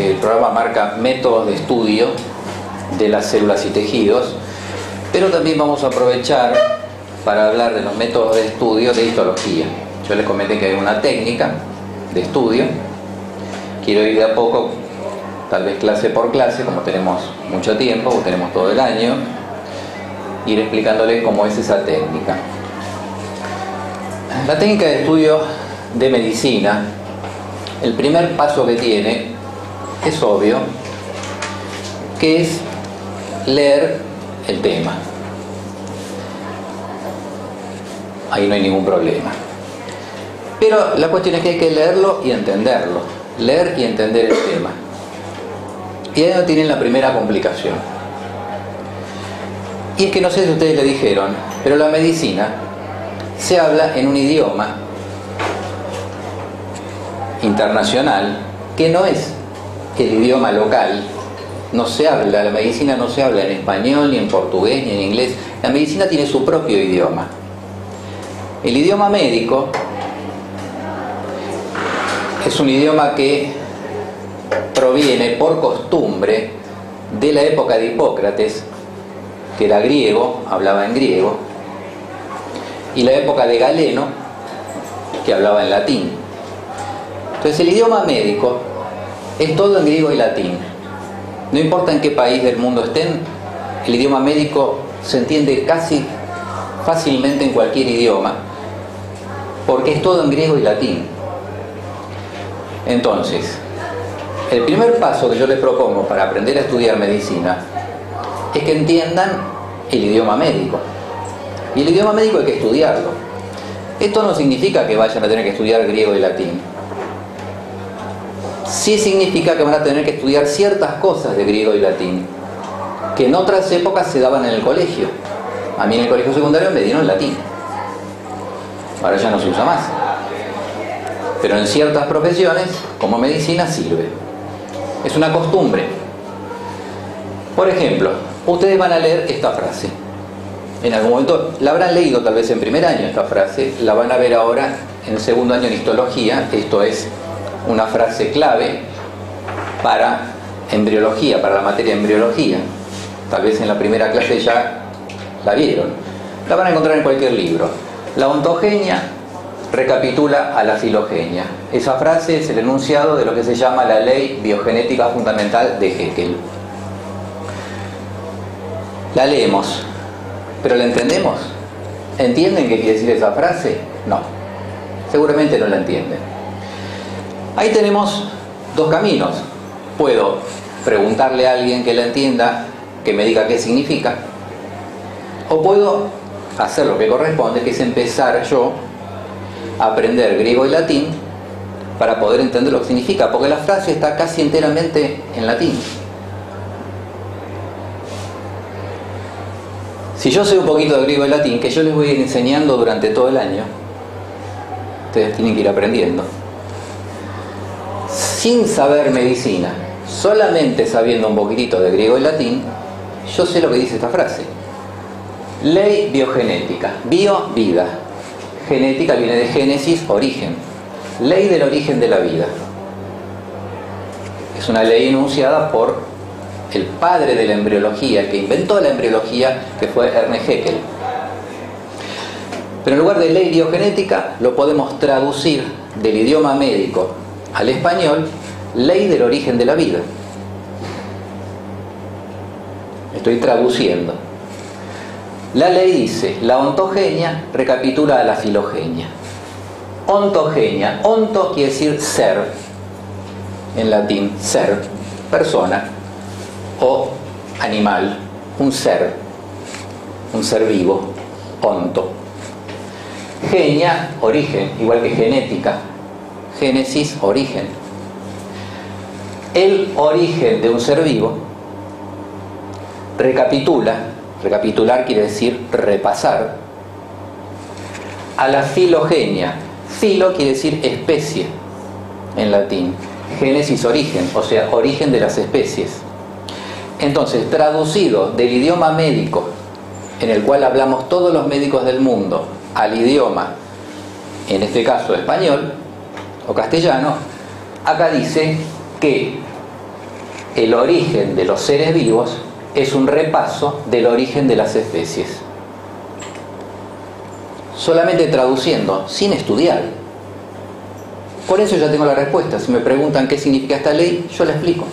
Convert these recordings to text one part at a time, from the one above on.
el programa marca métodos de estudio de las células y tejidos, pero también vamos a aprovechar para hablar de los métodos de estudio de histología. Yo les comenté que hay una técnica de estudio. Quiero ir de a poco, tal vez clase por clase, como tenemos mucho tiempo, o tenemos todo el año, ir explicándoles cómo es esa técnica. La técnica de estudio de medicina, el primer paso que tiene es obvio, que es leer el tema. Ahí no hay ningún problema. Pero la cuestión es que hay que leerlo y entenderlo. Leer y entender el tema. Y ahí no tienen la primera complicación. Y es que no sé si ustedes le dijeron, pero la medicina se habla en un idioma internacional que no es el idioma local. No se habla, la medicina no se habla en español, ni en portugués, ni en inglés. La medicina tiene su propio idioma. El idioma médico es un idioma que proviene por costumbre de la época de Hipócrates, que era griego, hablaba en griego, y la época de Galeno, que hablaba en latín. Entonces el idioma médico es todo en griego y latín. No importa en qué país del mundo estén, el idioma médico se entiende casi fácilmente en cualquier idioma, porque es todo en griego y latín. Entonces, el primer paso que yo les propongo para aprender a estudiar medicina es que entiendan el idioma médico. Y el idioma médico hay que estudiarlo. Esto no significa que vayan a tener que estudiar griego y latín. Sí significa que van a tener que estudiar ciertas cosas de griego y latín que en otras épocas se daban en el colegio. A mí en el colegio secundario me dieron latín. Ahora ya no se usa más. Pero en ciertas profesiones, como medicina, sirve. Es una costumbre. Por ejemplo, ustedes van a leer esta frase. En algún momento la habrán leído tal vez en primer año esta frase, la van a ver ahora en segundo año en histología. Esto es una frase clave para embriología, para la materia de embriología. Tal vez en la primera clase ya la vieron. La van a encontrar en cualquier libro. La ontogenia recapitula a la filogenia. Esa frase es el enunciado de lo que se llama la ley biogenética fundamental de Haeckel. La leemos, pero ¿la entendemos? ¿Entienden qué quiere decir esa frase? No, seguramente no la entienden. Ahí tenemos dos caminos. Puedo preguntarle a alguien que la entienda, que me diga qué significa, o puedo hacer lo que corresponde, que es empezar yo a aprender griego y latín para poder entender lo que significa, porque la frase está casi enteramente en latín. Si yo sé un poquito de griego y latín, que yo les voy a ir enseñando durante todo el año, ustedes tienen que ir aprendiendo. Sin saber medicina, solamente sabiendo un poquitito de griego y latín, yo sé lo que dice esta frase. Ley biogenética. Bio, vida. Genética viene de génesis, origen. Ley del origen de la vida. Es una ley enunciada por el padre de la embriología, el que inventó la embriología, que fue Ernest Haeckel. Pero en lugar de ley biogenética, lo podemos traducir del idioma médico al español, ley del origen de la vida. Estoy traduciendo. La ley dice, la ontogenia recapitula a la filogenia. Ontogenia, onto quiere decir ser, en latín, ser, persona o animal, un ser vivo, onto. Genia, origen, igual que genética, génesis, origen. El origen de un ser vivo recapitula, recapitular quiere decir repasar, a la filogenia. Filo quiere decir especie en latín, génesis, origen, o sea, origen de las especies. Entonces, traducido del idioma médico, en el cual hablamos todos los médicos del mundo, al idioma, en este caso español o castellano, acá dice que el origen de los seres vivos es un repaso del origen de las especies. Solamente traduciendo, sin estudiar. Por eso ya tengo la respuesta. Si me preguntan qué significa esta ley, yo la explico.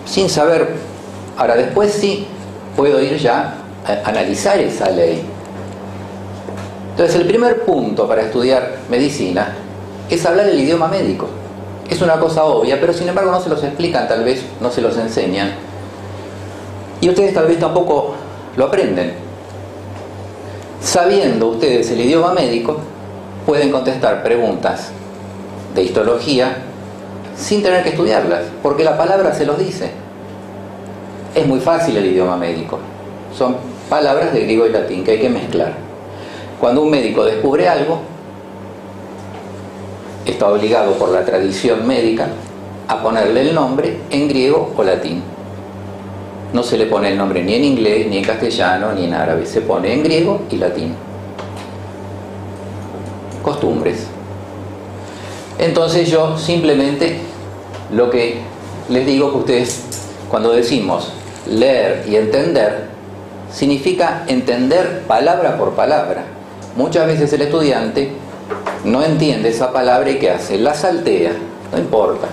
Sin saber. Ahora, después sí puedo ir ya a analizar esa ley. Entonces, el primer punto para estudiar medicina es hablar el idioma médico. Es una cosa obvia, pero sin embargo no se los explican, tal vez no se los enseñan. Y ustedes tal vez tampoco lo aprenden. Sabiendo ustedes el idioma médico, pueden contestar preguntas de histología sin tener que estudiarlas, porque la palabra se los dice. Es muy fácil el idioma médico. Son palabras de griego y latín que hay que mezclar. Cuando un médico descubre algo, está obligado por la tradición médica a ponerle el nombre en griego o latín. No se le pone el nombre ni en inglés, ni en castellano, ni en árabe. Se pone en griego y latín. Costumbres. Entonces yo simplemente lo que les digo que ustedes, cuando decimos leer y entender, significa entender palabra por palabra. Muchas veces el estudiante no entiende esa palabra y ¿qué hace? La saltea, no importa.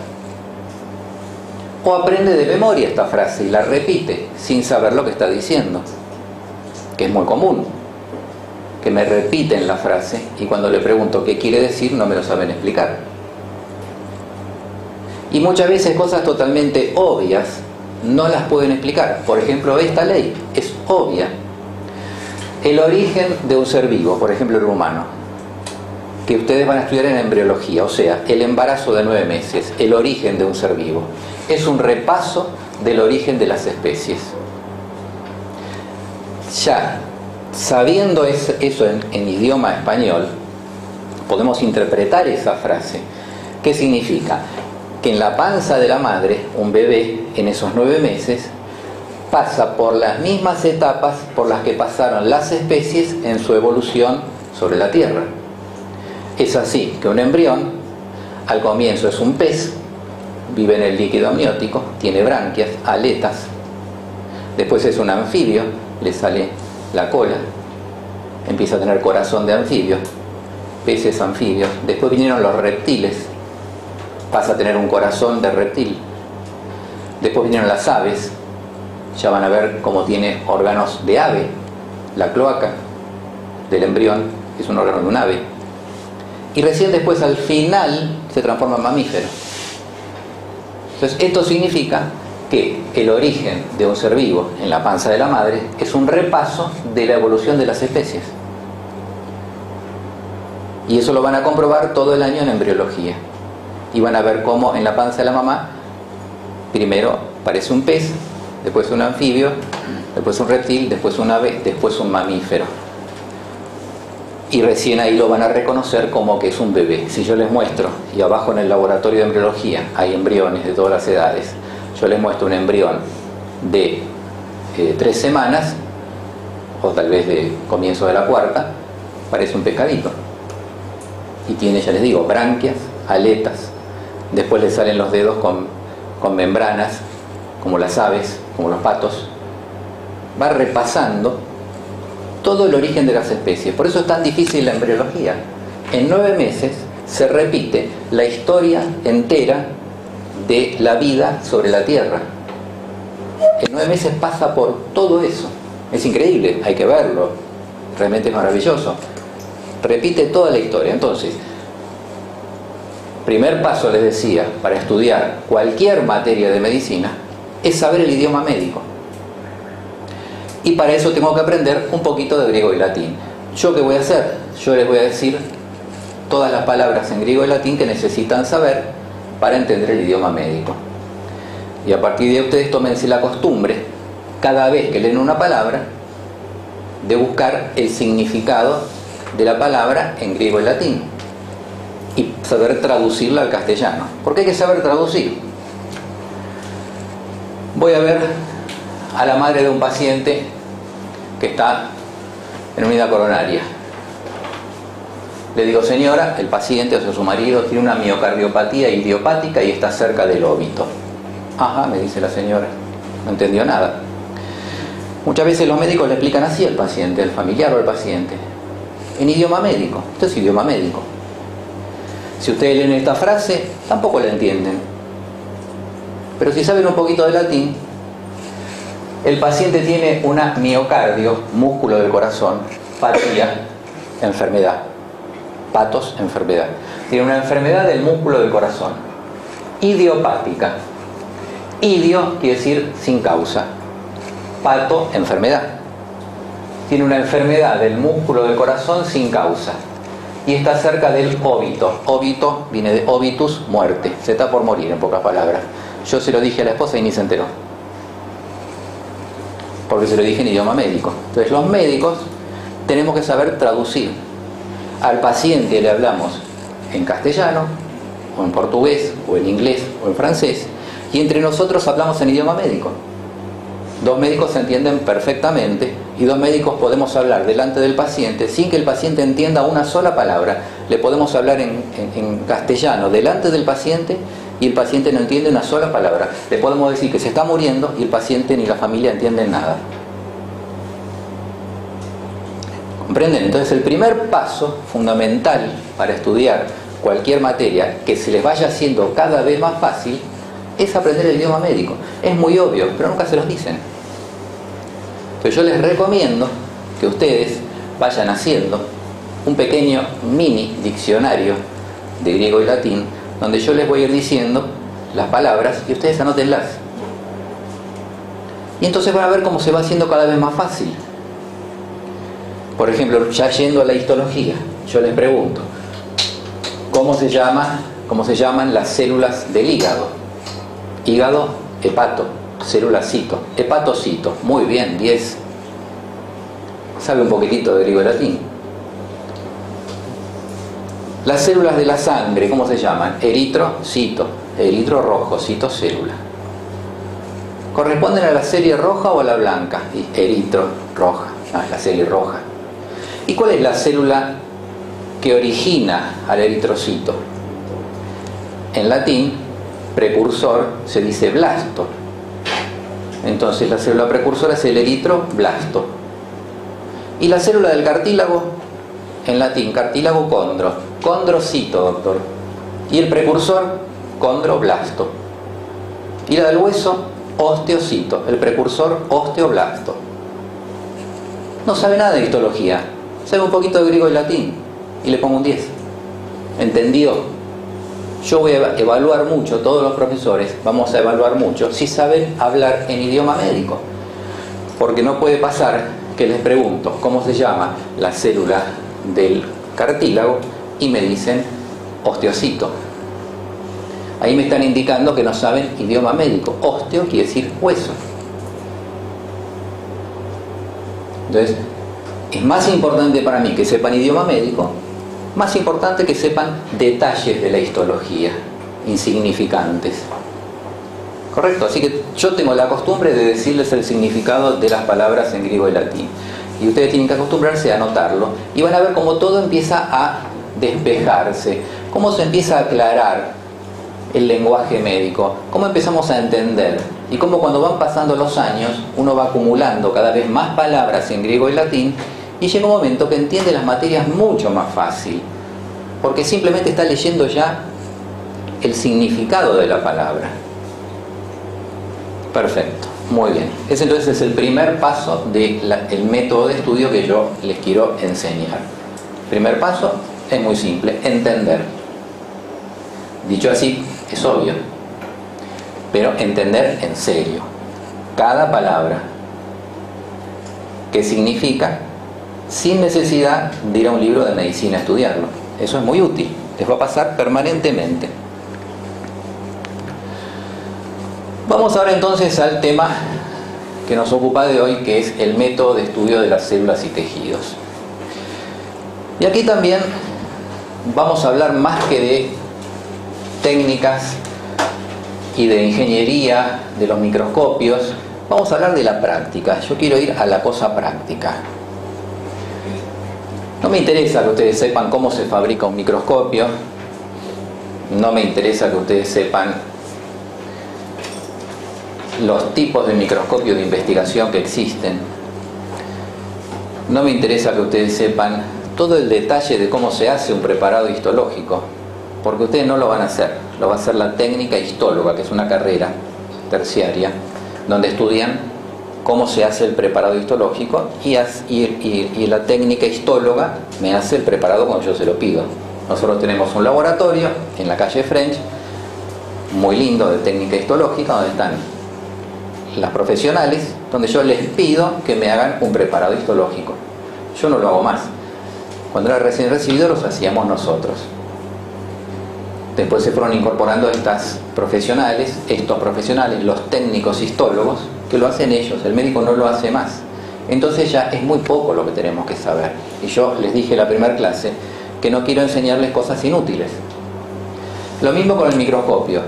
O aprende de memoria esta frase y la repite sin saber lo que está diciendo, que es muy común, que me repiten la frase y cuando le pregunto qué quiere decir no me lo saben explicar. Y muchas veces cosas totalmente obvias no las pueden explicar. Por ejemplo, esta ley es obvia. El origen de un ser vivo, por ejemplo el humano, que ustedes van a estudiar en embriología, o sea, el embarazo de 9 meses, el origen de un ser vivo, es un repaso del origen de las especies. Ya sabiendo eso en idioma español, podemos interpretar esa frase. ¿Qué significa? Que en la panza de la madre, un bebé en esos 9 meses pasa por las mismas etapas por las que pasaron las especies en su evolución sobre la Tierra. Es así que un embrión al comienzo es un pez, vive en el líquido amniótico, tiene branquias, aletas, después es un anfibio, le sale la cola, empieza a tener corazón de anfibio, peces anfibios, después vinieron los reptiles, pasa a tener un corazón de reptil, después vinieron las aves, ya van a ver cómo tiene órganos de ave, la cloaca del embrión es un órgano de un ave, y recién después al final se transforma en mamífero. Entonces esto significa que el origen de un ser vivo en la panza de la madre es un repaso de la evolución de las especies. Y eso lo van a comprobar todo el año en embriología. Y van a ver cómo en la panza de la mamá primero aparece un pez, después un anfibio, después un reptil, después un ave, después un mamífero. Y recién ahí lo van a reconocer como que es un bebé. Si yo les muestro, y abajo en el laboratorio de embriología hay embriones de todas las edades, yo les muestro un embrión de 3 semanas, o tal vez de comienzo de la 4ª, parece un pescadito. Y tiene, ya les digo, branquias, aletas, después le salen los dedos con membranas, como las aves, como los patos. Va repasando todo el origen de las especies. Por eso es tan difícil la embriología. En 9 meses se repite la historia entera de la vida sobre la Tierra. En 9 meses pasa por todo eso. Es increíble, hay que verlo. Realmente es maravilloso. Repite toda la historia. Entonces, primer paso, les decía, para estudiar cualquier materia de medicina es saber el idioma médico. Y para eso tengo que aprender un poquito de griego y latín. ¿Yo qué voy a hacer? Yo les voy a decir todas las palabras en griego y latín que necesitan saber para entender el idioma médico. Y a partir de ahí ustedes tómense la costumbre, cada vez que leen una palabra, de buscar el significado de la palabra en griego y latín. Y saber traducirla al castellano. Porque hay que saber traducir. Voy a ver a la madre de un paciente que está en unidad coronaria. Le digo, señora, el paciente, o sea su marido, tiene una miocardiopatía idiopática y está cerca del óbito. Ajá, me dice la señora, no entendió nada. Muchas veces los médicos le explican así al paciente, al familiar o al paciente, en idioma médico. Esto es idioma médico. Si ustedes leen esta frase, tampoco la entienden. Pero si saben un poquito de latín, el paciente tiene una miocardio, músculo del corazón, patía, enfermedad. Patos, enfermedad. Tiene una enfermedad del músculo del corazón, idiopática. Idio quiere decir sin causa. Pato, enfermedad. Tiene una enfermedad del músculo del corazón sin causa. Y está cerca del óbito. Óbito viene de obitus, muerte. Se está por morir, en pocas palabras. Yo se lo dije a la esposa y ni se enteró. Porque se lo dije en idioma médico. Entonces los médicos tenemos que saber traducir. Al paciente le hablamos en castellano, o en portugués, o en inglés, o en francés. Y entre nosotros hablamos en idioma médico. Dos médicos se entienden perfectamente y dos médicos podemos hablar delante del paciente sin que el paciente entienda una sola palabra. Le podemos hablar en castellano delante del paciente y el paciente no entiende una sola palabra. Le podemos decir que se está muriendo y el paciente ni la familia entienden nada. ¿Comprenden? Entonces el primer paso fundamental para estudiar cualquier materia que se les vaya haciendo cada vez más fácil es aprender el idioma médico. Es muy obvio, pero nunca se los dicen. Entonces yo les recomiendo que ustedes vayan haciendo un pequeño mini diccionario de griego y latín, donde yo les voy a ir diciendo las palabras y ustedes anótenlas. Y entonces van a ver cómo se va haciendo cada vez más fácil. Por ejemplo, ya yendo a la histología, yo les pregunto, ¿cómo se llaman las células del hígado? Hígado, hepato, célula cito, hepatocito. Muy bien, 10. Sabe un poquitito de griego y latín. Las células de la sangre, ¿cómo se llaman? Eritrocito, eritro rojo, citocélula. ¿Corresponden a la serie roja o a la blanca? Eritro, roja, es la serie roja. ¿Y cuál es la célula que origina al eritrocito? En latín, precursor se dice blasto. Entonces la célula precursora es el eritroblasto. Y la célula del cartílago, en latín, cartílago condro. Condrocito, doctor. Y el precursor, condroblasto. Y la del hueso, osteocito. El precursor, osteoblasto. No sabe nada de histología. Sabe un poquito de griego y latín. Y le pongo un 10. ¿Entendió? Yo voy a evaluar mucho, todos los profesores vamos a evaluar mucho si saben hablar en idioma médico. Porque no puede pasar que les pregunto cómo se llama la célula del cartílago y me dicen osteocito. Ahí me están indicando que no saben idioma médico. Osteo quiere decir hueso. Entonces, es más importante para mí que sepan idioma médico, más importante que sepan detalles de la histología, insignificantes. ¿Correcto? Así que yo tengo la costumbre de decirles el significado de las palabras en griego y latín. Y ustedes tienen que acostumbrarse a anotarlo. Y van a ver cómo todo empieza a despejarse, cómo se empieza a aclarar el lenguaje médico, cómo empezamos a entender. Y cómo cuando van pasando los años, uno va acumulando cada vez más palabras en griego y latín, y llega un momento que entiende las materias mucho más fácil, porque simplemente está leyendo ya el significado de la palabra. Perfecto, muy bien. Ese entonces es el primer paso del método de estudio que yo les quiero enseñar. Primer paso es muy simple, entender. Dicho así, es obvio, pero entender en serio cada palabra, qué significa, sin necesidad de ir a un libro de medicina a estudiarlo. Eso es muy útil, les va a pasar permanentemente. Vamos ahora entonces al tema que nos ocupa de hoy, que es el método de estudio de las células y tejidos. Y aquí también vamos a hablar más que de técnicas y de ingeniería, de los microscopios, vamos a hablar de la práctica. Yo quiero ir a la cosa práctica. No me interesa que ustedes sepan cómo se fabrica un microscopio, no me interesa que ustedes sepan los tipos de microscopio de investigación que existen. No me interesa que ustedes sepan todo el detalle de cómo se hace un preparado histológico, porque ustedes no lo van a hacer, lo va a hacer la técnica históloga, que es una carrera terciaria, donde estudian cómo se hace el preparado histológico y la técnica históloga me hace el preparado cuando yo se lo pido. Nosotros tenemos un laboratorio en la calle French, muy lindo, de técnica histológica, donde están las profesionales, donde yo les pido que me hagan un preparado histológico. Yo no lo hago más. Cuando era recién recibido los hacíamos nosotros. Después se fueron incorporando estos profesionales, los técnicos histólogos, que lo hacen ellos, el médico no lo hace más. Entonces ya es muy poco lo que tenemos que saber. Y yo les dije en la primera clase que no quiero enseñarles cosas inútiles. Lo mismo con el microscopio.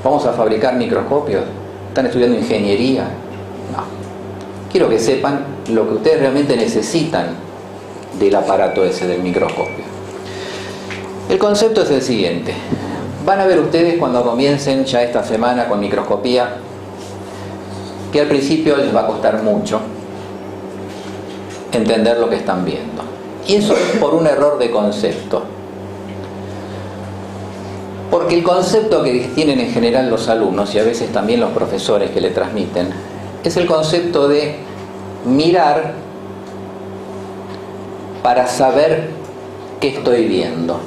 ¿Vamos a fabricar microscopios? ¿Están estudiando ingeniería? No. Quiero que sepan lo que ustedes realmente necesitan del aparato ese del microscopio. El concepto es el siguiente. Van a ver ustedes cuando comiencen ya esta semana con microscopía que al principio les va a costar mucho entender lo que están viendo. Y eso es por un error de concepto. Porque el concepto que tienen en general los alumnos y a veces también los profesores que le transmiten es el concepto de mirar para saber qué estoy viendo.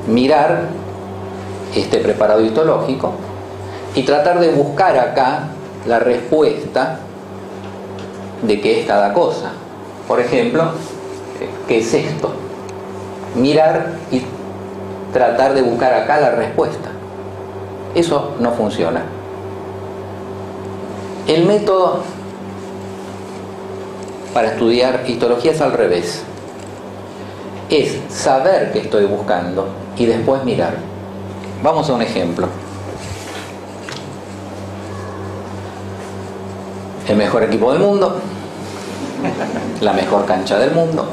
Mirar este preparado histológico y tratar de buscar acá la respuesta de qué es cada cosa. Por ejemplo, ¿qué es esto? Mirar y tratar de buscar acá la respuesta. Eso no funciona. El método para estudiar histología es al revés. Es saber qué estoy buscando y después mirar. Vamos a un ejemplo. El mejor equipo del mundo, la mejor cancha del mundo.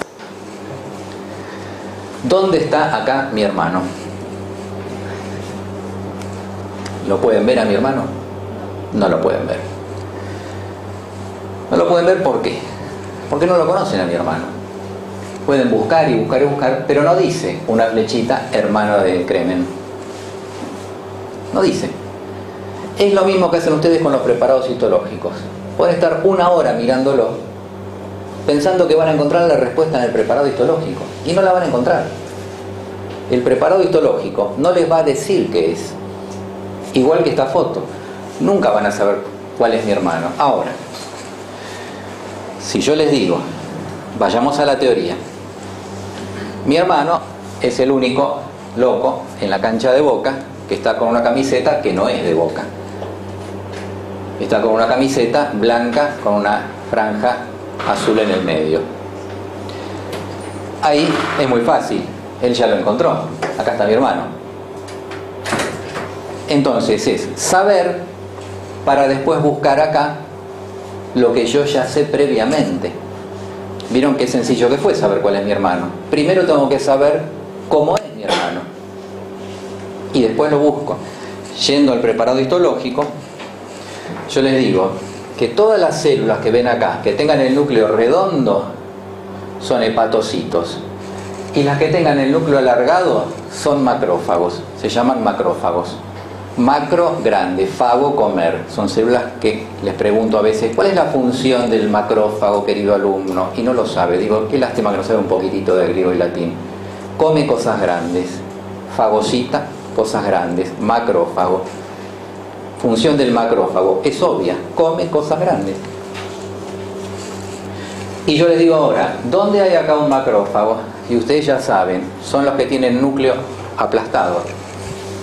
¿Dónde está acá mi hermano? ¿Lo pueden ver a mi hermano? No lo pueden ver. No lo pueden ver, ¿por qué? Porque no lo conocen a mi hermano. Pueden buscar y buscar y buscar, pero no dice una flechita hermano de Kremen. No dice. Es lo mismo que hacen ustedes con los preparados histológicos. Pueden estar una hora mirándolo pensando que van a encontrar la respuesta en el preparado histológico y no la van a encontrar. El preparado histológico no les va a decir qué es. Igual que esta foto. Nunca van a saber cuál es mi hermano. Ahora, si yo les digo, vayamos a la teoría. Mi hermano es el único loco en la cancha de Boca que está con una camiseta que no es de Boca. Está con una camiseta blanca con una franja azul en el medio. Ahí es muy fácil. Él ya lo encontró. Acá está mi hermano. Entonces es saber para después buscar acá lo que yo ya sé previamente. ¿Vieron qué sencillo que fue saber cuál es mi hermano? Primero tengo que saber cómo es mi hermano. Y después lo busco. Yendo al preparado histológico, yo les digo que todas las células que ven acá, que tengan el núcleo redondo, son hepatocitos. Y las que tengan el núcleo alargado son macrófagos. Se llaman macrófagos. Macro, grande, fago, comer. Son células que les pregunto a veces, ¿cuál es la función del macrófago, querido alumno? Y no lo sabe. Digo, qué lástima que no sabe un poquitito de griego y latín. Come cosas grandes. Fagocita, cosas grandes. Macrófago. Función del macrófago es obvia. Come cosas grandes. Y yo les digo ahora, ¿dónde hay acá un macrófago? Y ustedes ya saben, son los que tienen núcleo aplastado.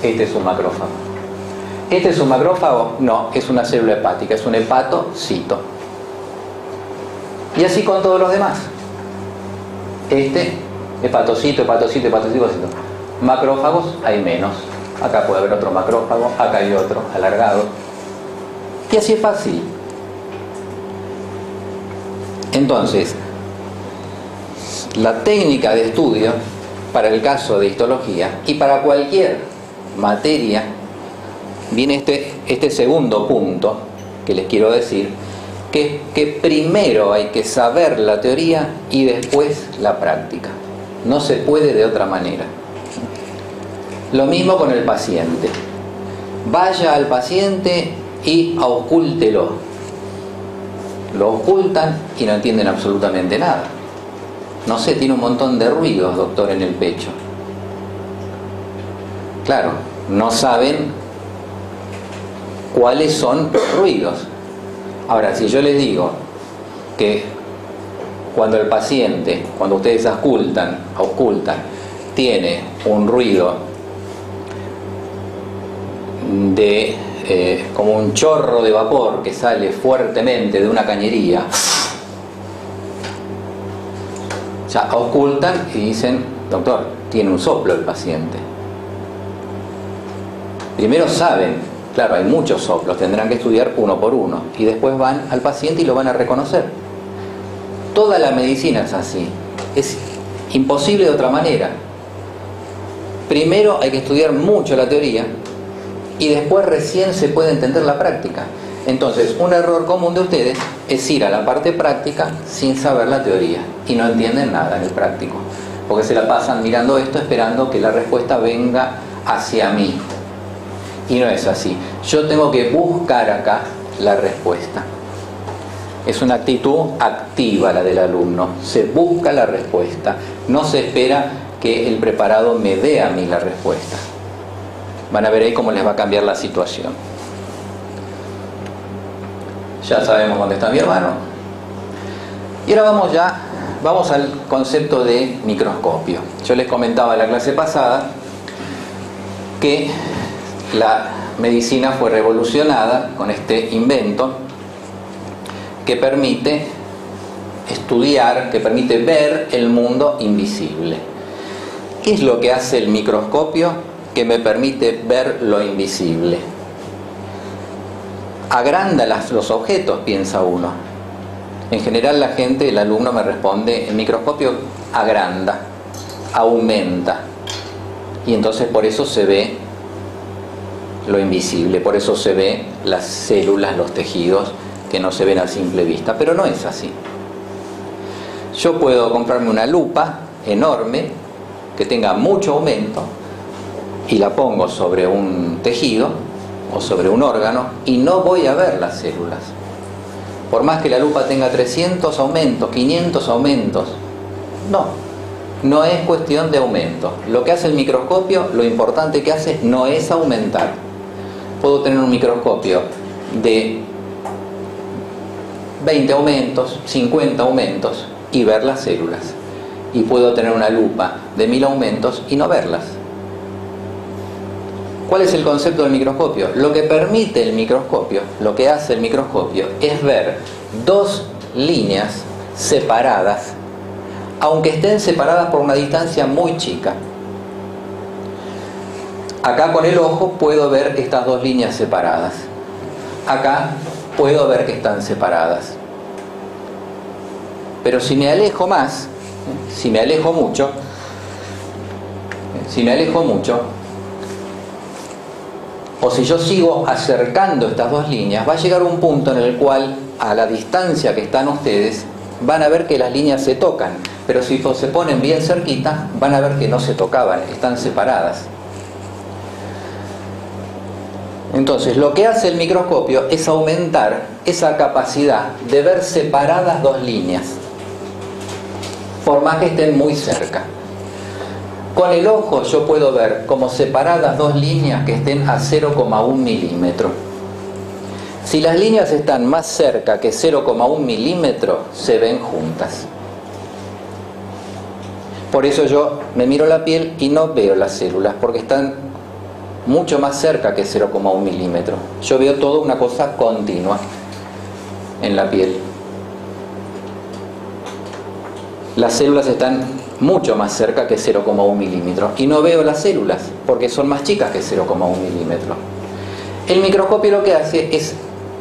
Este es un macrófago. ¿Este es un macrófago? No, es una célula hepática, es un hepatocito. Y así con todos los demás. Este, hepatocito, hepatocito, hepatocito, hepatocito. Macrófagos hay menos. Acá puede haber otro macrófago, acá hay otro alargado. Y así es fácil. Entonces, la técnica de estudio para el caso de histología y para cualquier materia viene este segundo punto que les quiero decir, que primero hay que saber la teoría y después la práctica. No se puede de otra manera. Lo mismo con el paciente. Vaya al paciente y auscúltelo. Lo ocultan y no entienden absolutamente nada. No sé, tiene un montón de ruidos, doctor, en el pecho. Claro, no saben cuáles son los ruidos. Ahora, si yo les digo que cuando el paciente, cuando ustedes auscultan, tiene un ruido de como un chorro de vapor que sale fuertemente de una cañería, ya auscultan y dicen, doctor, tiene un soplo el paciente. Primero saben, claro, hay muchos soplos, tendrán que estudiar uno por uno y después van al paciente y lo van a reconocer. Toda la medicina es así, es imposible de otra manera. Primero hay que estudiar mucho la teoría y después recién se puede entender la práctica. Entonces, un error común de ustedes es ir a la parte práctica sin saber la teoría y no entienden nada en el práctico, porque se la pasan mirando esto esperando que la respuesta venga hacia mí. Y no es así. Yo tengo que buscar acá la respuesta. Es una actitud activa la del alumno. Se busca la respuesta. No se espera que el preparado me dé a mí la respuesta. Van a ver ahí cómo les va a cambiar la situación. Ya sabemos dónde está mi hermano. Y ahora vamos al concepto de microscopio. Yo les comentaba en la clase pasada que la medicina fue revolucionada con este invento que permite estudiar, que permite ver el mundo invisible. ¿Qué es lo que hace el microscopio que me permite ver lo invisible? Agranda los objetos, piensa uno. En general la gente, el alumno me responde, el microscopio agranda, aumenta. Y entonces por eso se ve lo invisible, por eso se ve las células, los tejidos que no se ven a simple vista, pero no es así. Yo puedo comprarme una lupa enorme que tenga mucho aumento y la pongo sobre un tejido o sobre un órgano y no voy a ver las células. Por más que la lupa tenga 300 aumentos, 500 aumentos, no es cuestión de aumento. Lo que hace el microscopio, lo importante que hace no es aumentar. Puedo tener un microscopio de 20 aumentos, 50 aumentos y ver las células. Y puedo tener una lupa de 1000 aumentos y no verlas. ¿Cuál es el concepto del microscopio? Lo que permite el microscopio, lo que hace el microscopio es ver dos líneas separadas, aunque estén separadas por una distancia muy chica. Acá con el ojo puedo ver estas dos líneas separadas. Acá puedo ver que están separadas. Pero si me alejo más, si me alejo mucho, o si yo sigo acercando estas dos líneas, va a llegar un punto en el cual, a la distancia que están ustedes, van a ver que las líneas se tocan. Pero si se ponen bien cerquita, van a ver que no se tocaban, están separadas. Entonces, lo que hace el microscopio es aumentar esa capacidad de ver separadas dos líneas, por más que estén muy cerca. Con el ojo yo puedo ver como separadas dos líneas que estén a 0,1 milímetro. Si las líneas están más cerca que 0,1 milímetro, se ven juntas. Por eso yo me miro la piel y no veo las células, porque están mucho más cerca que 0,1 milímetro. Yo veo toda una cosa continua en la piel. Las células están mucho más cerca que 0,1 milímetro y no veo las células porque son más chicas que 0,1 milímetro. El microscopio lo que hace es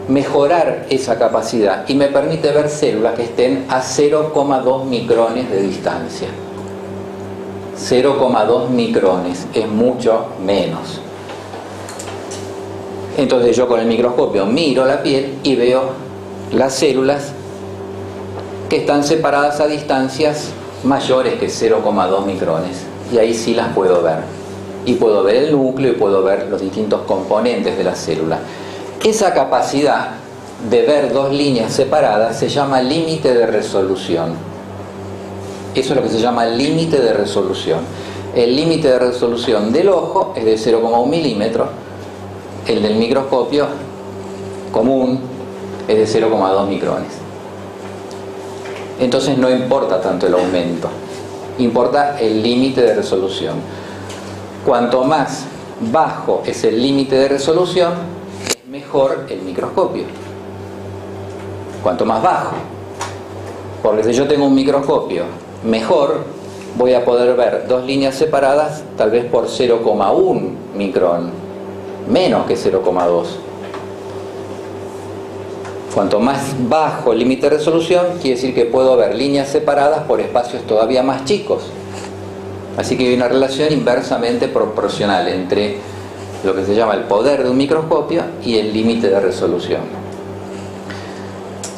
mejorar esa capacidad y me permite ver células que estén a 0,2 micrones de distancia. 0,2 micrones es mucho menos. Entonces yo con el microscopio miro la piel y veo las células que están separadas a distancias mayores que 0,2 micrones. Y ahí sí las puedo ver. Y puedo ver el núcleo y puedo ver los distintos componentes de la célula. Esa capacidad de ver dos líneas separadas se llama límite de resolución. Eso es lo que se llama límite de resolución. El límite de resolución del ojo es de 0,1 milímetro. El del microscopio común es de 0,2 micrones. Entonces no importa tanto el aumento, importa el límite de resolución. Cuanto más bajo es el límite de resolución, es mejor el microscopio. Cuanto más bajo. Porque si yo tengo un microscopio mejor, voy a poder ver dos líneas separadas tal vez por 0,1 micrón, menos que 0,2. Cuanto más bajo el límite de resolución, quiere decir que puedo ver líneas separadas por espacios todavía más chicos. Así que hay una relación inversamente proporcional entre lo que se llama el poder de un microscopio y el límite de resolución.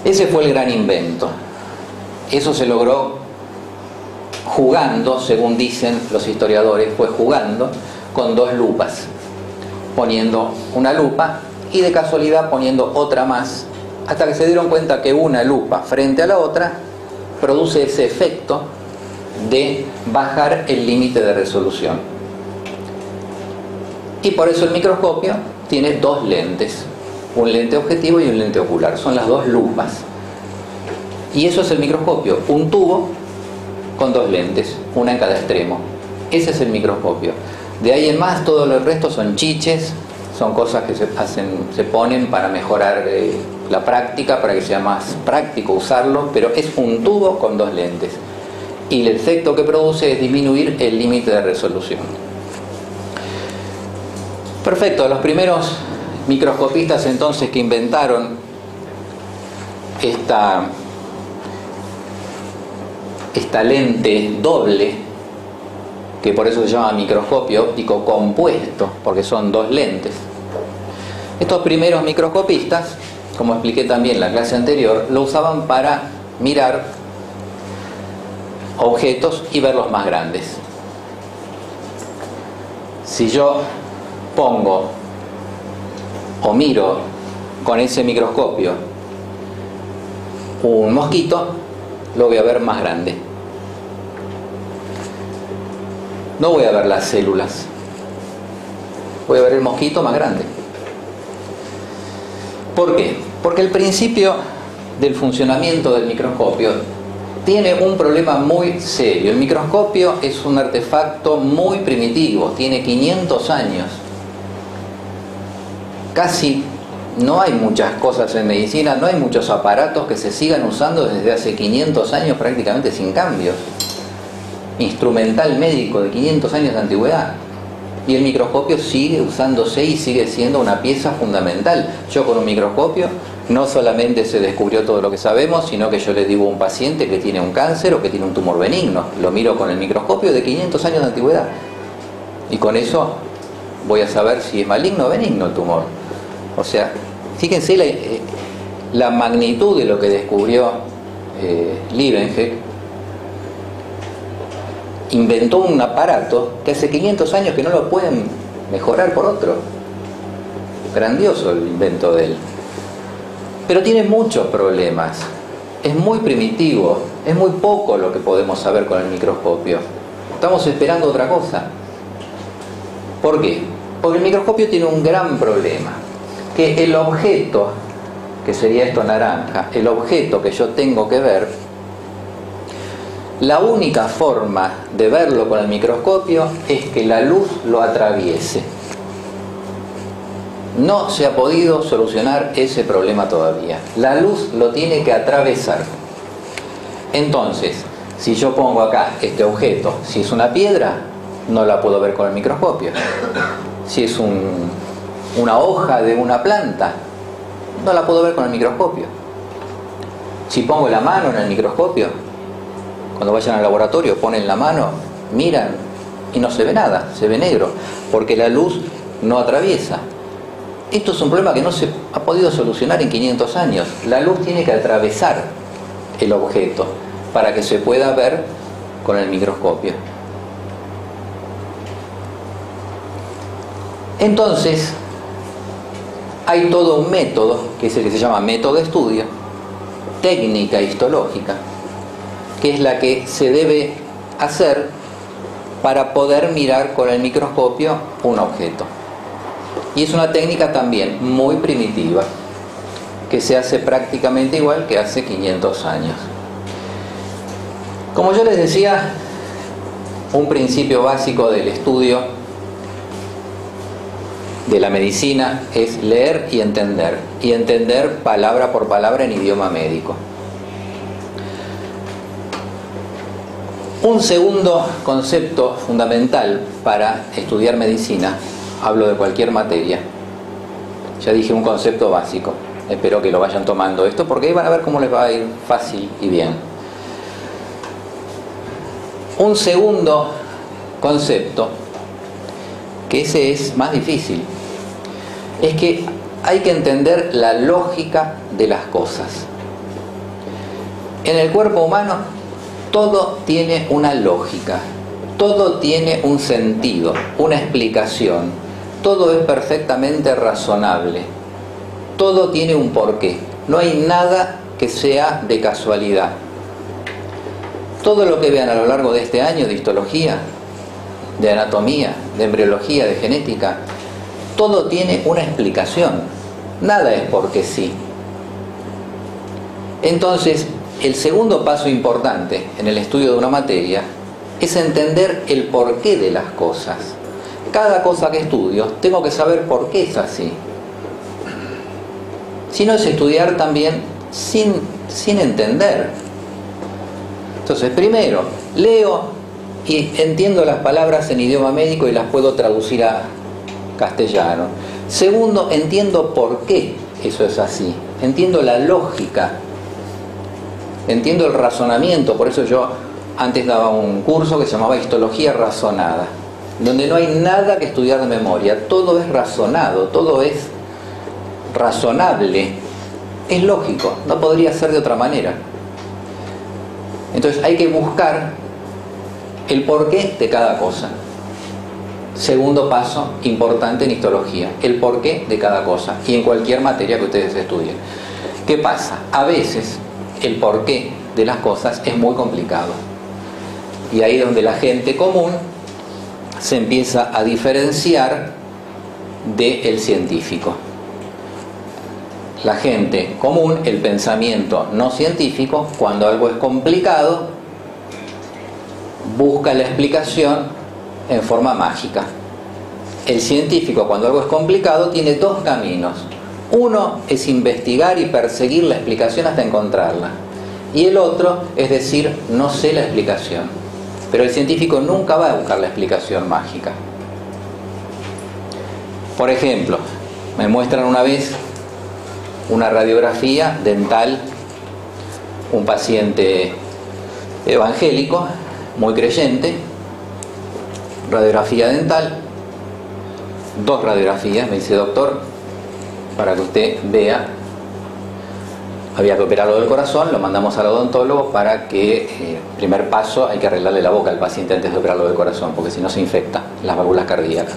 Ese fue el gran invento. Eso se logró jugando, según dicen los historiadores, fue jugando con dos lupas, poniendo una lupa y de casualidad poniendo otra más, hasta que se dieron cuenta que una lupa frente a la otra produce ese efecto de bajar el límite de resolución. Y por eso el microscopio tiene dos lentes, un lente objetivo y un lente ocular, son las dos lupas. Y eso es el microscopio, un tubo con dos lentes, una en cada extremo. Ese es el microscopio. De ahí en más, todo el resto son chiches, son cosas que se ponen para mejorar la práctica, para que sea más práctico usarlo, pero es un tubo con dos lentes. Y el efecto que produce es disminuir el límite de resolución. Perfecto, los primeros microscopistas entonces que inventaron esta lente doble, que por eso se llama microscopio óptico compuesto, porque son dos lentes. Estos primeros microscopistas, como expliqué también en la clase anterior, lo usaban para mirar objetos y verlos más grandes. Si yo pongo o miro con ese microscopio un mosquito, lo voy a ver más grande. No voy a ver las células, voy a ver el mosquito más grande. ¿Por qué? Porque el principio del funcionamiento del microscopio tiene un problema muy serio. El microscopio es un artefacto muy primitivo, tiene 500 años. Casi no hay muchas cosas en medicina, no hay muchos aparatos que se sigan usando desde hace 500 años prácticamente sin cambios. Instrumental médico de 500 años de antigüedad. Y el microscopio sigue usándose y sigue siendo una pieza fundamental. Yo con un microscopio no solamente se descubrió todo lo que sabemos, sino que yo le digo a un paciente que tiene un cáncer o que tiene un tumor benigno. Lo miro con el microscopio de 500 años de antigüedad. Y con eso voy a saber si es maligno o benigno el tumor. O sea, fíjense la magnitud de lo que descubrió Leeuwenhoek. Inventó un aparato que hace 500 años que no lo pueden mejorar por otro. Grandioso el invento de él. Pero tiene muchos problemas. Es muy primitivo. Es muy poco lo que podemos saber con el microscopio. Estamos esperando otra cosa. ¿Por qué? Porque el microscopio tiene un gran problema. Que el objeto, que sería esto naranja, el objeto que yo tengo que ver, la única forma de verlo con el microscopio es que la luz lo atraviese. No se ha podido solucionar ese problema todavía. La luz lo tiene que atravesar. Entonces, si yo pongo acá este objeto, si es una piedra, no la puedo ver con el microscopio. Si es una hoja de una planta, no la puedo ver con el microscopio. Si pongo la mano en el microscopio, cuando vayan al laboratorio ponen la mano, miran y no se ve nada, se ve negro, porque la luz no atraviesa. Esto es un problema que no se ha podido solucionar en 500 años. La luz tiene que atravesar el objeto para que se pueda ver con el microscopio. Entonces, hay todo un método, que es el que se llama método de estudio, técnica histológica, que es la que se debe hacer para poder mirar con el microscopio un objeto. Y es una técnica también muy primitiva, que se hace prácticamente igual que hace 500 años. Como yo les decía, un principio básico del estudio de la medicina es leer y entender palabra por palabra en idioma médico. Un segundo concepto fundamental para estudiar medicina, hablo de cualquier materia, ya dije un concepto básico, espero que lo vayan tomando esto porque ahí van a ver cómo les va a ir fácil y bien. Un segundo concepto, que ese es más difícil, es que hay que entender la lógica de las cosas. En el cuerpo humano todo tiene una lógica, todo tiene un sentido, una explicación, todo es perfectamente razonable, todo tiene un porqué, no hay nada que sea de casualidad. Todo lo que vean a lo largo de este año de histología, de anatomía, de embriología, de genética, todo tiene una explicación, nada es porque sí. Entonces, el segundo paso importante en el estudio de una materia es entender el porqué de las cosas. Cada cosa que estudio, tengo que saber por qué es así. Si no, es estudiar también sin entender. Entonces, primero, leo y entiendo las palabras en idioma médico y las puedo traducir a castellano. Segundo, entiendo por qué eso es así. Entiendo la lógica. Entiendo el razonamiento. Por eso yo antes daba un curso que se llamaba Histología Razonada, donde no hay nada que estudiar de memoria. Todo es razonado, todo es razonable. Es lógico, no podría ser de otra manera. Entonces hay que buscar el porqué de cada cosa. Segundo paso importante en histología, el porqué de cada cosa y en cualquier materia que ustedes estudien. ¿Qué pasa? A veces el porqué de las cosas es muy complicado y ahí es donde la gente común se empieza a diferenciar del científico. La gente común, el pensamiento no científico, cuando algo es complicado, busca la explicación en forma mágica. El científico, cuando algo es complicado, tiene dos caminos. Uno es investigar y perseguir la explicación hasta encontrarla. Y el otro es decir, no sé la explicación. Pero el científico nunca va a buscar la explicación mágica. Por ejemplo, me muestran una vez una radiografía dental, un paciente evangélico, muy creyente, radiografía dental, dos radiografías, me dice: doctor, para que usted vea, había que operarlo del corazón, lo mandamos al odontólogo para que, primer paso, hay que arreglarle la boca al paciente antes de operarlo del corazón, porque si no se infecta las válvulas cardíacas.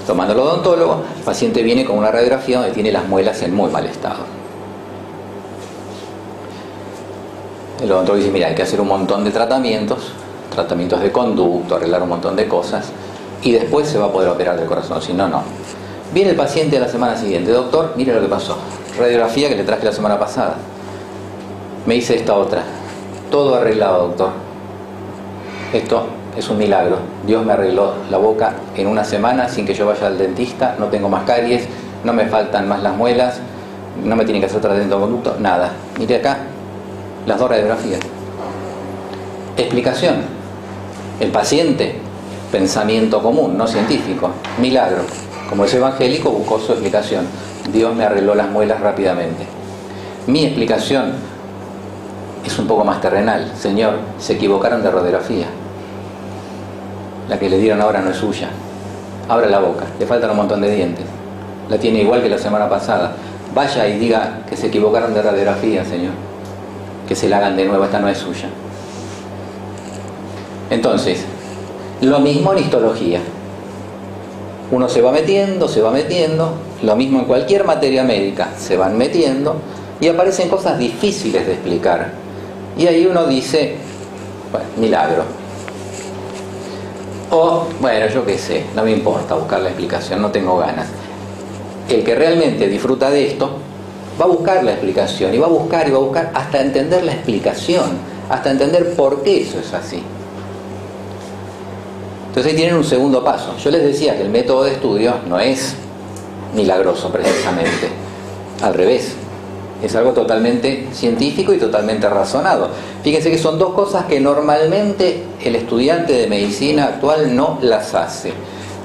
Tomando el odontólogo, el paciente viene con una radiografía donde tiene las muelas en muy mal estado. El odontólogo dice: mira, hay que hacer un montón de tratamientos de conducto, arreglar un montón de cosas, y después se va a poder operar del corazón, si no, no. Viene el paciente a la semana siguiente: doctor, mire lo que pasó, radiografía que le traje la semana pasada, me hice esta otra, todo arreglado, doctor, esto es un milagro, Dios me arregló la boca en una semana sin que yo vaya al dentista, no tengo más caries, no me faltan más las muelas, no me tienen que hacer tratamiento de conducto, nada. Mire acá, las dos radiografías. Explicación: el paciente, pensamiento común, no científico, milagro. Como es evangélico, buscó su explicación. Dios me arregló las muelas rápidamente. Mi explicación es un poco más terrenal. Señor, se equivocaron de radiografía. La que le dieron ahora no es suya. Abra la boca, le faltan un montón de dientes. La tiene igual que la semana pasada. Vaya y diga que se equivocaron de radiografía, señor. Que se la hagan de nuevo, esta no es suya. Entonces, lo mismo en histología. Uno se va metiendo, lo mismo en cualquier materia médica, se van metiendo y aparecen cosas difíciles de explicar. Y ahí uno dice, bueno, milagro. O, bueno, yo qué sé, no me importa buscar la explicación, no tengo ganas. El que realmente disfruta de esto, va a buscar la explicación, y va a buscar hasta entender la explicación, hasta entender por qué eso es así. Entonces ahí tienen un segundo paso. Yo les decía que el método de estudio no es milagroso precisamente, al revés, es algo totalmente científico y totalmente razonado. Fíjense que son dos cosas que normalmente el estudiante de medicina actual no las hace.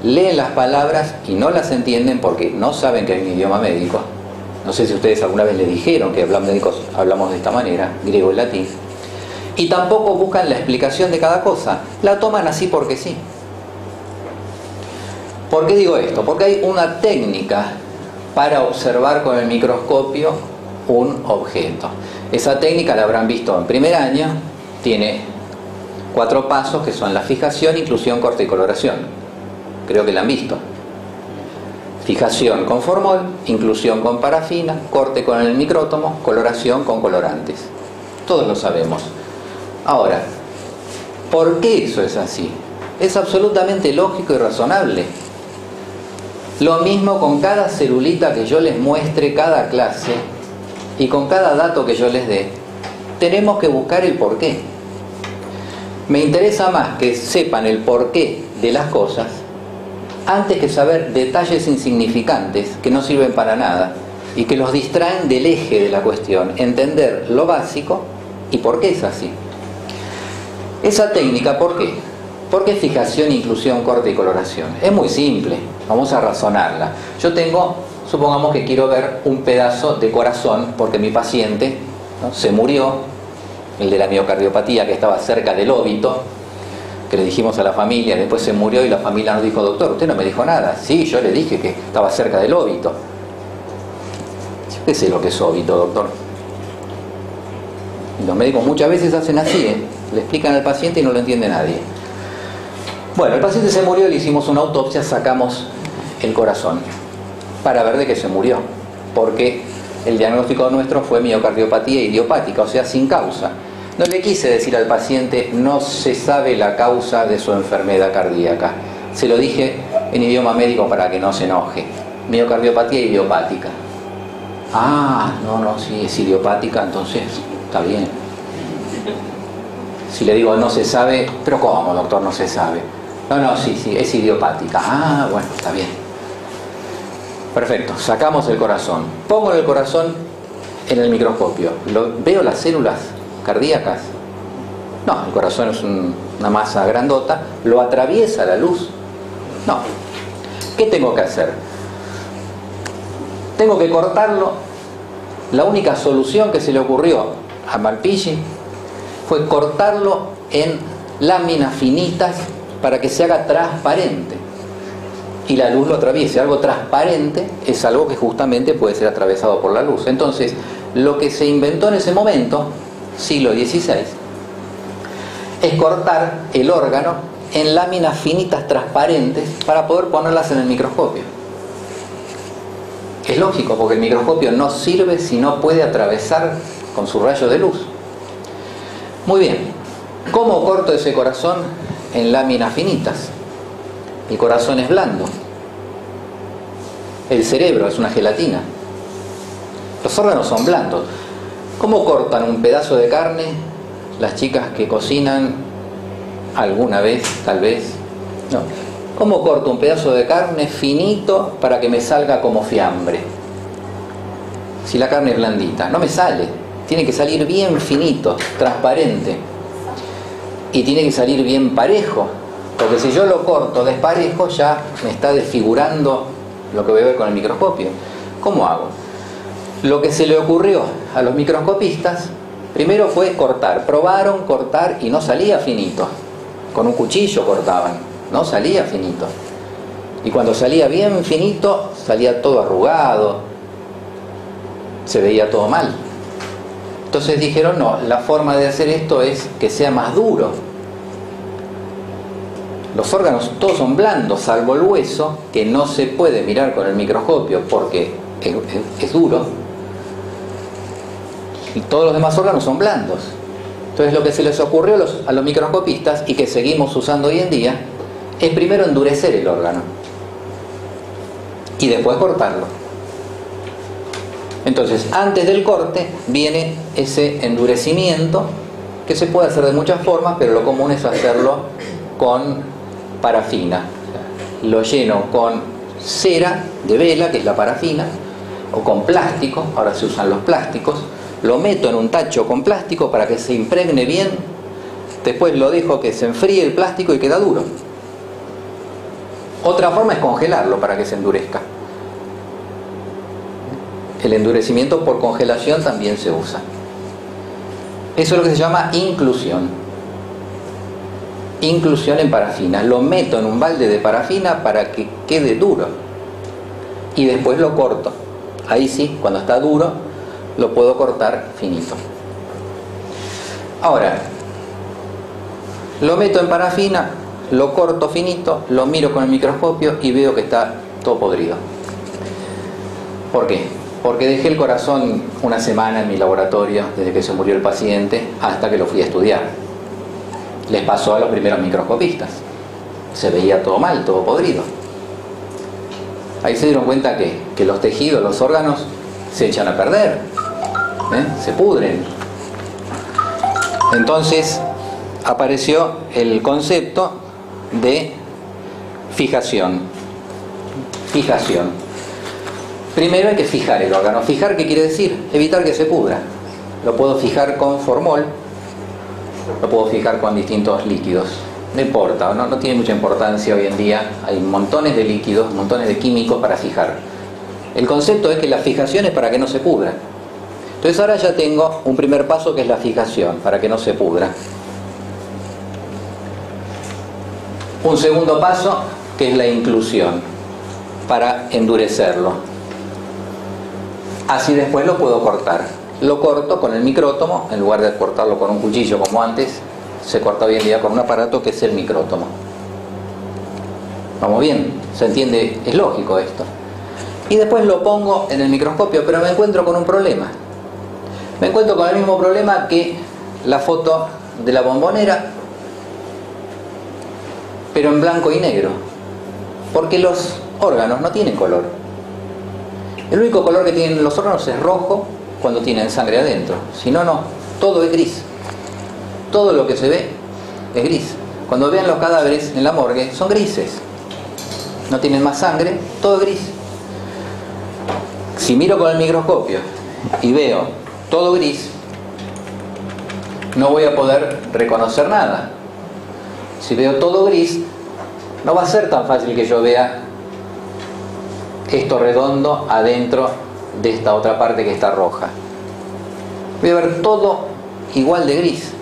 Leen las palabras y no las entienden porque no saben que hay un idioma médico. No sé si ustedes alguna vez le dijeron que médicos hablamos de esta manera, griego y latín. Y tampoco buscan la explicación de cada cosa, la toman así porque sí. ¿Por qué digo esto? Porque hay una técnica para observar con el microscopio un objeto. Esa técnica la habrán visto en primer año, tiene 4 pasos que son la fijación, inclusión, corte y coloración. Creo que la han visto. Fijación con formol, inclusión con parafina, corte con el micrótomo, coloración con colorantes. Todos lo sabemos. Ahora, ¿por qué eso es así? Es absolutamente lógico y razonable. Lo mismo con cada celulita que yo les muestre cada clase y con cada dato que yo les dé. Tenemos que buscar el porqué. Me interesa más que sepan el porqué de las cosas antes que saber detalles insignificantes que no sirven para nada y que los distraen del eje de la cuestión. Entender lo básico y por qué es así. Esa técnica, ¿por qué? ¿Por qué fijación, inclusión, corte y coloración? Es muy simple, vamos a razonarla. Yo tengo, supongamos que quiero ver un pedazo de corazón porque mi paciente, ¿no?, se murió, el de la miocardiopatía que estaba cerca del óbito, que le dijimos a la familia, después se murió y la familia nos dijo, doctor, usted no me dijo nada. Sí, yo le dije que estaba cerca del óbito. Yo qué sé lo que es óbito, doctor. Y los médicos muchas veces hacen así, le explican al paciente y no lo entiende nadie. Bueno, el paciente se murió, le hicimos una autopsia, sacamos el corazón para ver de qué se murió, porque el diagnóstico nuestro fue miocardiopatía idiopática, o sea, sin causa. No le quise decir al paciente, no se sabe la causa de su enfermedad cardíaca. Se lo dije en idioma médico para que no se enoje. Miocardiopatía idiopática. Ah, no, sí, es idiopática, entonces está bien. Si le digo no se sabe, pero ¿cómo, doctor, no se sabe? No, sí, es idiopática. Ah, bueno, está bien. Perfecto, sacamos el corazón. Pongo el corazón en el microscopio. ¿Veo las células cardíacas? No, el corazón es una masa grandota. ¿Lo atraviesa la luz? No. ¿Qué tengo que hacer? Tengo que cortarlo. La única solución que se le ocurrió a Malpighi fue cortarlo en láminas finitas para que se haga transparente y la luz lo atraviese. Algo transparente es algo que justamente puede ser atravesado por la luz. Entonces, lo que se inventó en ese momento, siglo XVI, es cortar el órgano en láminas finitas transparentes para poder ponerlas en el microscopio. Es lógico, porque el microscopio no sirve si no puede atravesar con su rayo de luz. Muy bien, ¿cómo corto ese corazón en láminas finitas? El corazón es blando. El cerebro es una gelatina. Los órganos son blandos. ¿Cómo cortan un pedazo de carne las chicas que cocinan alguna vez, tal vez? No. ¿Cómo corto un pedazo de carne finito para que me salga como fiambre? Si la carne es blandita, no me sale. Tiene que salir bien finito, transparente. Y tiene que salir bien parejo. Porque si yo lo corto desparejo, ya me está desfigurando lo que voy a ver con el microscopio. ¿Cómo hago? Lo que se le ocurrió a los microscopistas, primero fue cortar. Probaron cortar y no salía finito. Con un cuchillo cortaban, no salía finito. Y cuando salía bien finito, salía todo arrugado, se veía todo mal. Entonces dijeron, no, la forma de hacer esto es que sea más duro. Los órganos todos son blandos, salvo el hueso, que no se puede mirar con el microscopio porque es duro. Y todos los demás órganos son blandos. Entonces lo que se les ocurrió a los microscopistas, y que seguimos usando hoy en día, es primero endurecer el órgano y después cortarlo. Entonces, antes del corte viene ese endurecimiento, que se puede hacer de muchas formas, pero lo común es hacerlo con parafina. Lo lleno con cera de vela, que es la parafina, o con plástico, ahora se usan los plásticos. Lo meto en un tacho con plástico para que se impregne bien, después lo dejo que se enfríe el plástico y queda duro. Otra forma es congelarlo para que se endurezca. El endurecimiento por congelación también se usa. Eso es lo que se llama inclusión. Inclusión en parafina. Lo meto en un balde de parafina para que quede duro. Y después lo corto. Ahí sí, cuando está duro, lo puedo cortar finito. Ahora, lo meto en parafina, lo corto finito, lo miro con el microscopio y veo que está todo podrido. ¿Por qué? Porque dejé el corazón una semana en mi laboratorio desde que se murió el paciente hasta que lo fui a estudiar. Les pasó a los primeros microscopistas. Se veía todo mal, todo podrido. Ahí se dieron cuenta que los tejidos, los órganos se echan a perder, se pudren. Entonces apareció el concepto de fijación. Fijación. Primero hay que fijar el órgano. ¿Fijar qué quiere decir? Evitar que se pudra. Lo puedo fijar con formol, lo puedo fijar con distintos líquidos. No importa, no tiene mucha importancia hoy en día. Hay montones de líquidos, montones de químicos para fijar. El concepto es que la fijación es para que no se pudra. Entonces ahora ya tengo un primer paso, que es la fijación, para que no se pudra. Un segundo paso, que es la inclusión, para endurecerlo. Así después lo puedo cortar. Lo corto con el micrótomo, en lugar de cortarlo con un cuchillo como antes, se corta hoy en día con un aparato que es el micrótomo. ¿Vamos bien? ¿Se entiende? Es lógico esto. Y después lo pongo en el microscopio, pero me encuentro con un problema. Me encuentro con el mismo problema que la foto de la Bombonera, pero en blanco y negro. Porque los órganos no tienen color. El único color que tienen los órganos es rojo cuando tienen sangre adentro. Si no, no. Todo es gris. Todo lo que se ve es gris. Cuando vean los cadáveres en la morgue, son grises. No tienen más sangre, todo es gris. Si miro con el microscopio y veo todo gris, no voy a poder reconocer nada. Si veo todo gris, no va a ser tan fácil que yo vea esto redondo adentro de esta otra parte que está roja. Voy a ver todo igual de gris.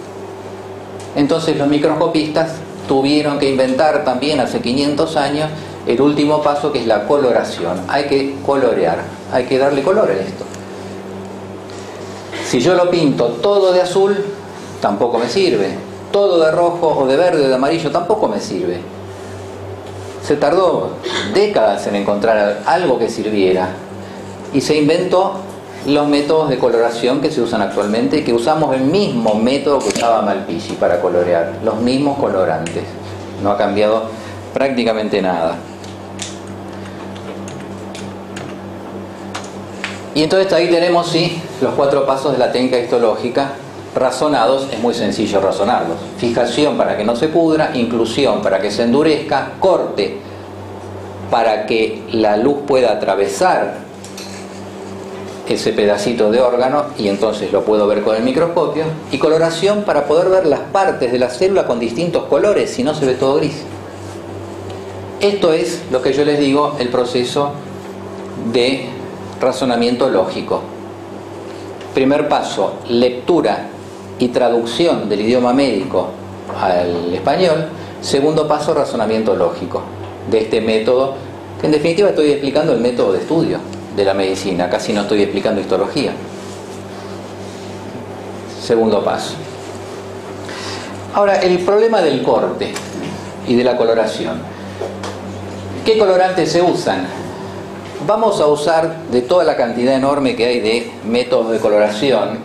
Entonces los microscopistas tuvieron que inventar también hace 500 años el último paso, que es la coloración. Hay que colorear, hay que darle color a esto. Si yo lo pinto todo de azul, tampoco me sirve. Todo de rojo o de verde o de amarillo tampoco me sirve. Se tardó décadas en encontrar algo que sirviera, y se inventó los métodos de coloración que se usan actualmente, que usamos el mismo método que usaba Malpighi para colorear, los mismos colorantes. No ha cambiado prácticamente nada. Y entonces ahí tenemos, sí, los 4 pasos de la técnica histológica razonados. Es muy sencillo razonarlos. Fijación para que no se pudra, inclusión para que se endurezca, corte para que la luz pueda atravesar ese pedacito de órgano y entonces lo puedo ver con el microscopio, y coloración para poder ver las partes de la célula con distintos colores, si no se ve todo gris. Esto es lo que yo les digo, el proceso de razonamiento lógico. Primer paso, lectura y traducción del idioma médico al español. Segundo paso, razonamiento lógico de este método que en definitiva estoy explicando el método de estudio de la medicina, casi no estoy explicando histología. Segundo paso. Ahora, el problema del corte y de la coloración. ¿Qué colorantes se usan? Vamos a usar, de toda la cantidad enorme que hay de métodos de coloración,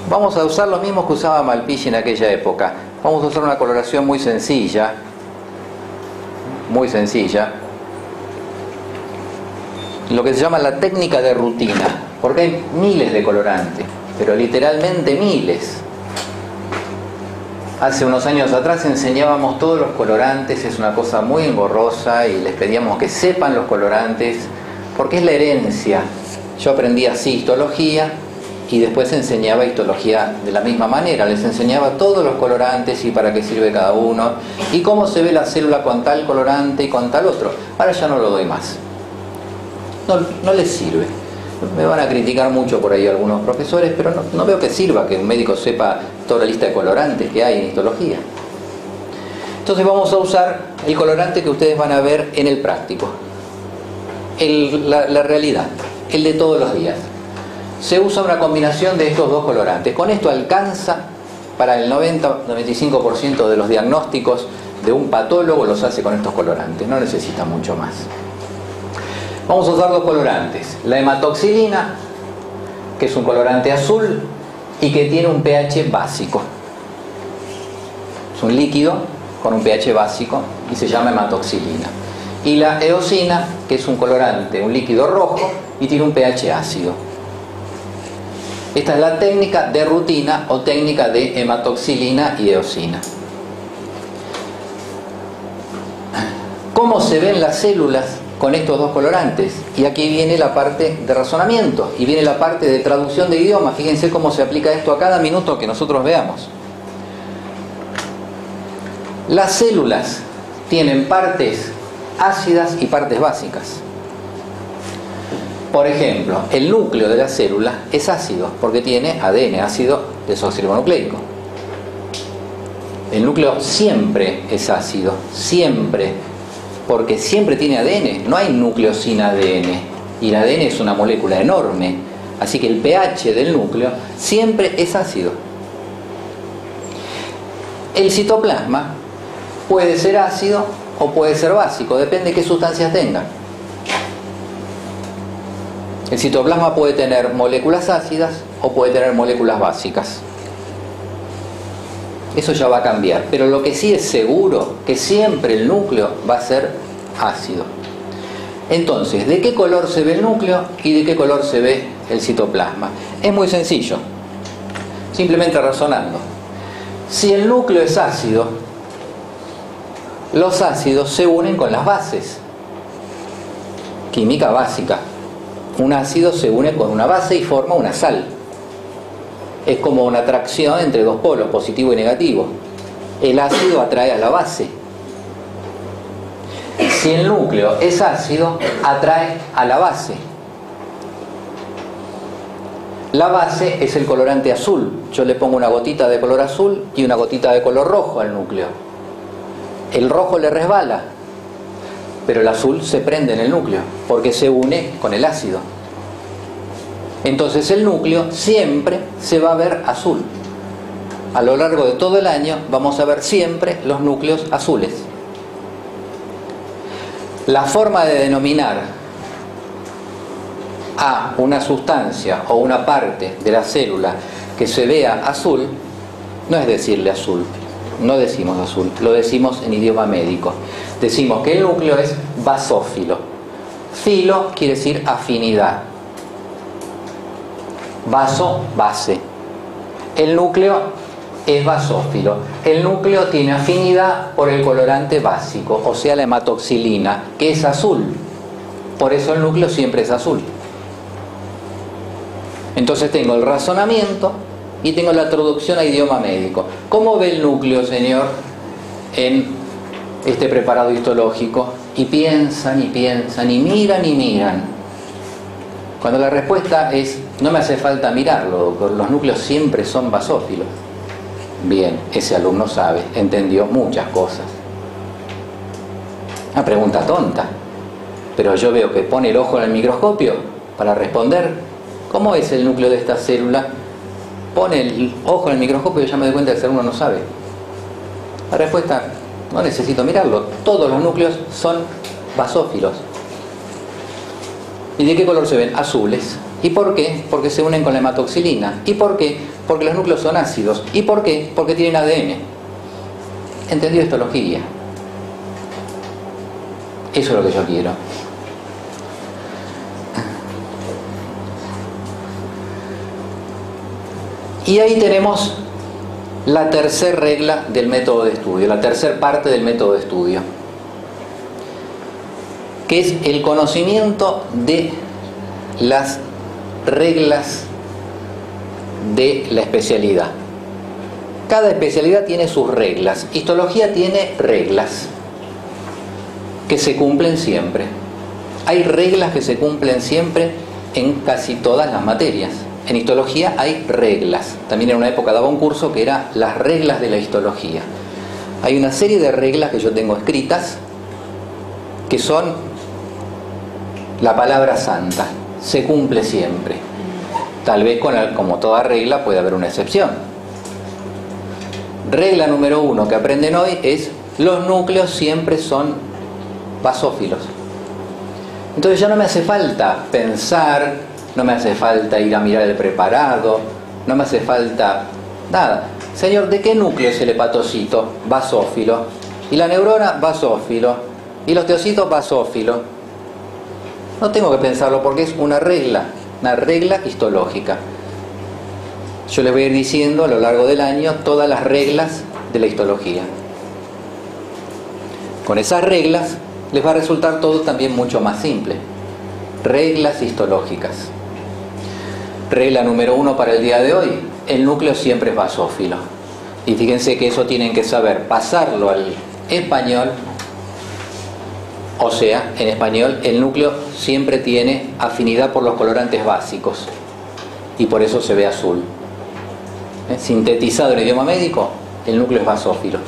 vamos a usar los mismos que usaba Malpighi en aquella época. Vamos a usar una coloración muy sencilla, lo que se llama la técnica de rutina, porque hay miles de colorantes, pero literalmente miles. Hace unos años atrás enseñábamos todos los colorantes, es una cosa muy engorrosa y les pedíamos que sepan los colorantes, porque es la herencia. Yo aprendí así histología y después enseñaba histología de la misma manera, les enseñaba todos los colorantes y para qué sirve cada uno y cómo se ve la célula con tal colorante y con tal otro. Ahora ya no lo doy más. No les sirve. Me van a criticar mucho por ahí algunos profesores, pero no veo que sirva que un médico sepa toda la lista de colorantes que hay en histología. Entonces vamos a usar el colorante que ustedes van a ver en el práctico, la realidad, el de todos los días. Se usa una combinación de estos dos colorantes. Con esto alcanza para el 90-95% de los diagnósticos de un patólogo, los hace con estos colorantes, no necesita mucho más. Vamos a usar dos colorantes, la hematoxilina, que es un colorante azul y que tiene un pH básico. Es un líquido con un pH básico y se llama hematoxilina. Y la eosina, que es un colorante, un líquido rojo y tiene un pH ácido. Esta es la técnica de rutina o técnica de hematoxilina y eosina. ¿Cómo se ven las células con estos dos colorantes? Y aquí viene la parte de razonamiento y viene la parte de traducción de idioma. Fíjense cómo se aplica esto a cada minuto que nosotros veamos. Las células tienen partes ácidas y partes básicas. Por ejemplo, el núcleo de la célula es ácido porque tiene ADN, ácido desoxirribonucleico. El núcleo siempre es ácido, siempre, porque siempre tiene ADN. No hay núcleo sin ADN y el ADN es una molécula enorme, así que el pH del núcleo siempre es ácido. El citoplasma puede ser ácido o puede ser básico, depende de qué sustancias tenga. El citoplasma puede tener moléculas ácidas o puede tener moléculas básicas. Eso ya va a cambiar, pero lo que sí es seguro, que siempre el núcleo va a ser ácido. Entonces, ¿de qué color se ve el núcleo y de qué color se ve el citoplasma? Es muy sencillo, simplemente razonando. Si el núcleo es ácido, los ácidos se unen con las bases. Química básica. Un ácido se une con una base y forma una sal. Es como una atracción entre dos polos, positivo y negativo. El ácido atrae a la base. Si el núcleo es ácido, atrae a la base. La base es el colorante azul. Yo le pongo una gotita de color azul y una gotita de color rojo al núcleo. El rojo le resbala, pero el azul se prende en el núcleo porque se une con el ácido. Entonces el núcleo siempre se va a ver azul. A lo largo de todo el año vamos a ver siempre los núcleos azules. La forma de denominar a una sustancia o una parte de la célula que se vea azul no es decirle azul. No decimos azul, lo decimos en idioma médico. Decimos que el núcleo es basófilo. Filo quiere decir afinidad. Vaso, base. El núcleo es basófilo. El núcleo tiene afinidad por el colorante básico, o sea la hematoxilina, que es azul. Por eso el núcleo siempre es azul. Entonces tengo el razonamiento y tengo la traducción a idioma médico. ¿Cómo ve el núcleo, señor, en este preparado histológico? Y piensan y piensan y miran y miran. Cuando la respuesta es, no me hace falta mirarlo, doctor, los núcleos siempre son basófilos. Bien, ese alumno sabe, entendió muchas cosas. Una pregunta tonta. pero yo veo que pone el ojo en el microscopio para responder cómo es el núcleo de esta célula, pone el ojo en el microscopio y ya me doy cuenta que el ser humano no sabe. La respuesta, no necesito mirarlo, todos los núcleos son basófilos. ¿Y de qué color se ven? Azules. ¿Y por qué? Porque se unen con la hematoxilina. ¿Y por qué? Porque los núcleos son ácidos. ¿Y por qué? Porque tienen ADN. ¿Entendido histología? Eso es lo que yo quiero. Y ahí tenemos la tercera regla del método de estudio, la tercera parte del método de estudio, que es el conocimiento de las reglas de la especialidad. Cada especialidad tiene sus reglas. Histología tiene reglas que se cumplen siempre. Hay reglas que se cumplen siempre en casi todas las materias. En histología hay reglas. También en una época daba un curso que era las reglas de la histología. Hay una serie de reglas que yo tengo escritas que son la palabra santa. Se cumple siempre. Tal vez como toda regla puede haber una excepción. Regla número 1 que aprenden hoy es: los núcleos siempre son basófilos. Entonces ya no me hace falta pensar, no me hace falta ir a mirar el preparado, no me hace falta nada. Señor, ¿de qué núcleo es el hepatocito? Basófilo. Y la neurona, basófilo. Y los teocitos, basófilo. No tengo que pensarlo porque es una regla histológica. Yo les voy a ir diciendo a lo largo del año todas las reglas de la histología. Con esas reglas les va a resultar todo también mucho más simple. Reglas histológicas. Regla número 1 para el día de hoy: el núcleo siempre es basófilo. Y fíjense que eso tienen que saber pasarlo al español. O sea, en español el núcleo siempre tiene afinidad por los colorantes básicos y por eso se ve azul. Sintetizado en idioma médico, el núcleo es basófilo.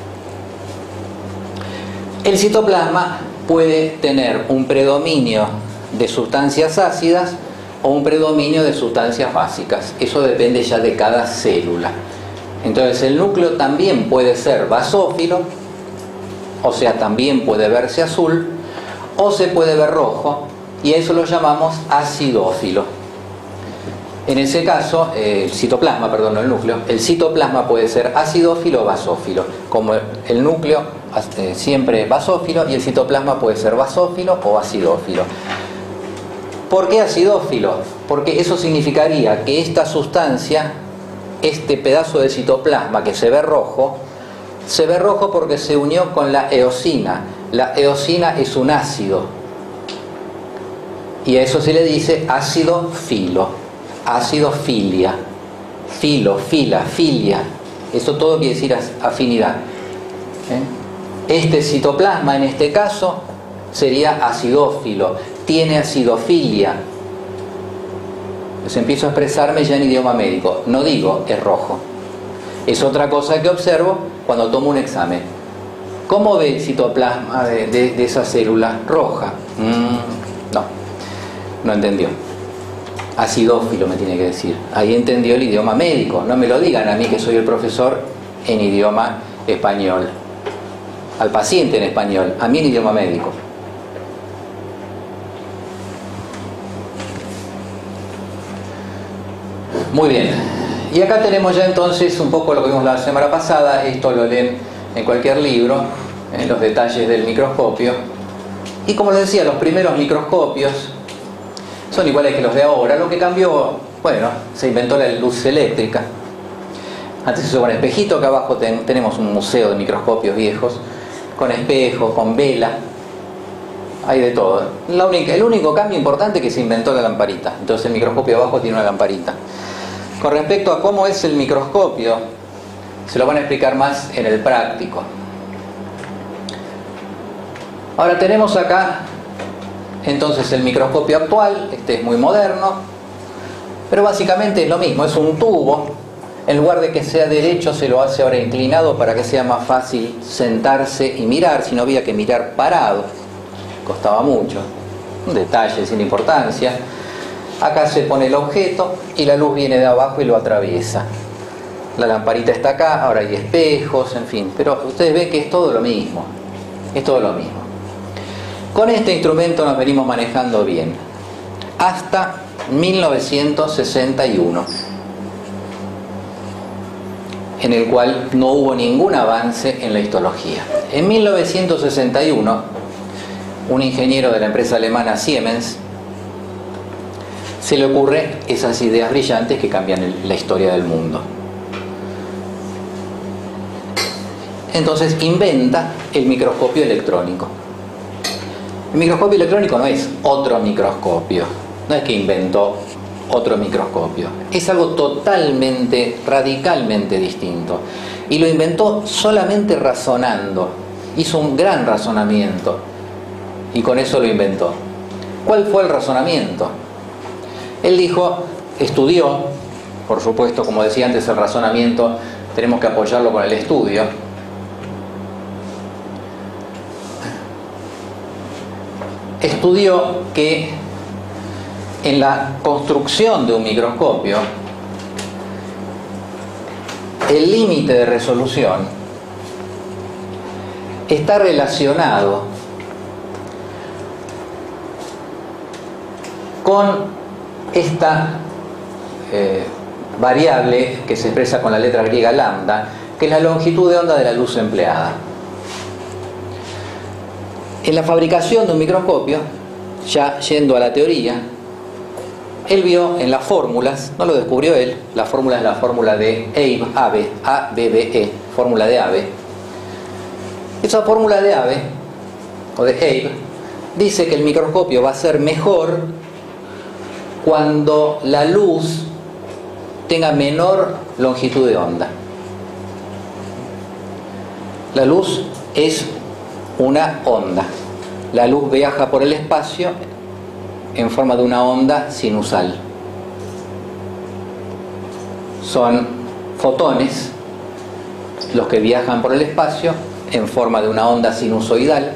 El citoplasma puede tener un predominio de sustancias ácidas o un predominio de sustancias básicas. Eso depende ya de cada célula. Entonces el núcleo también puede ser basófilo, o sea, también puede verse azul, o se puede ver rojo, y a eso lo llamamos acidófilo. En ese caso, el citoplasma, perdón, no el núcleo, el citoplasma puede ser acidófilo o basófilo, como el núcleo siempre basófilo, y el citoplasma puede ser basófilo o acidófilo. ¿Por qué acidófilo? Porque eso significaría que esta sustancia, este pedazo de citoplasma que se ve rojo porque se unió con la eosina. La eosina es un ácido y a eso se le dice ácido filo, ácido filia, filo, fila, filia. Eso todo quiere decir afinidad. Este citoplasma en este caso sería acidófilo, tiene acidofilia. Entonces empiezo a expresarme ya en idioma médico. No digo es rojo. Es otra cosa que observo cuando tomo un examen. ¿Cómo ve el citoplasma de esa célula? Roja. No entendió. Acidófilo me tiene que decir. Ahí entendió el idioma médico. No me lo digan a mí que soy el profesor en idioma español. Al paciente en español, a mí en idioma médico. Muy bien. Y acá tenemos ya entonces un poco lo que vimos la semana pasada. Esto lo leen en cualquier libro, en los detalles del microscopio. Y como les decía, los primeros microscopios son iguales que los de ahora. Lo que cambió, bueno, se inventó la luz eléctrica. Antes se usaba un espejito. Acá abajo tenemos un museo de microscopios viejos, con espejo, con vela. Hay de todo. El único cambio importante es que se inventó la lamparita. Entonces el microscopio abajo tiene una lamparita. Con respecto a cómo es el microscopio, se lo van a explicar más en el práctico. Ahora tenemos acá entonces el microscopio actual. Este es muy moderno, pero básicamente es lo mismo. Es un tubo. En lugar de que sea derecho, se lo hace ahora inclinado para que sea más fácil sentarse y mirar. Si no, había que mirar parado, costaba mucho. un detalle sin importancia. Acá se pone el objeto y la luz viene de abajo y lo atraviesa. La lamparita está acá, ahora hay espejos, en fin, pero ustedes ven que es todo lo mismo, es todo lo mismo. Con este instrumento nos venimos manejando bien, hasta 1961, en el cual no hubo ningún avance en la histología. En 1961, un ingeniero de la empresa alemana Siemens se le ocurre esas ideas brillantes que cambian la historia del mundo. Entonces inventa el microscopio electrónico. El microscopio electrónico no es otro microscopio, no es que inventó otro microscopio, es algo totalmente, radicalmente distinto. Y lo inventó solamente razonando, hizo un gran razonamiento y con eso lo inventó. ¿Cuál fue el razonamiento? Él dijo, estudió, por supuesto, como decía antes, el razonamiento tenemos que apoyarlo con el estudio. Estudió que en la construcción de un microscopio el límite de resolución está relacionado con esta variable que se expresa con la letra griega lambda, que es la longitud de onda de la luz empleada. En la fabricación de un microscopio, ya yendo a la teoría, él vio en las fórmulas, no lo descubrió él, la fórmula es la fórmula de Abbe, A-B-B-E, fórmula de Abbe. Esa fórmula de Abbe, o de Abbe, dice que el microscopio va a ser mejor cuando la luz tenga menor longitud de onda. La luz es una onda. La luz viaja por el espacio en forma de una onda sinusal. Son fotones los que viajan por el espacio en forma de una onda sinusoidal,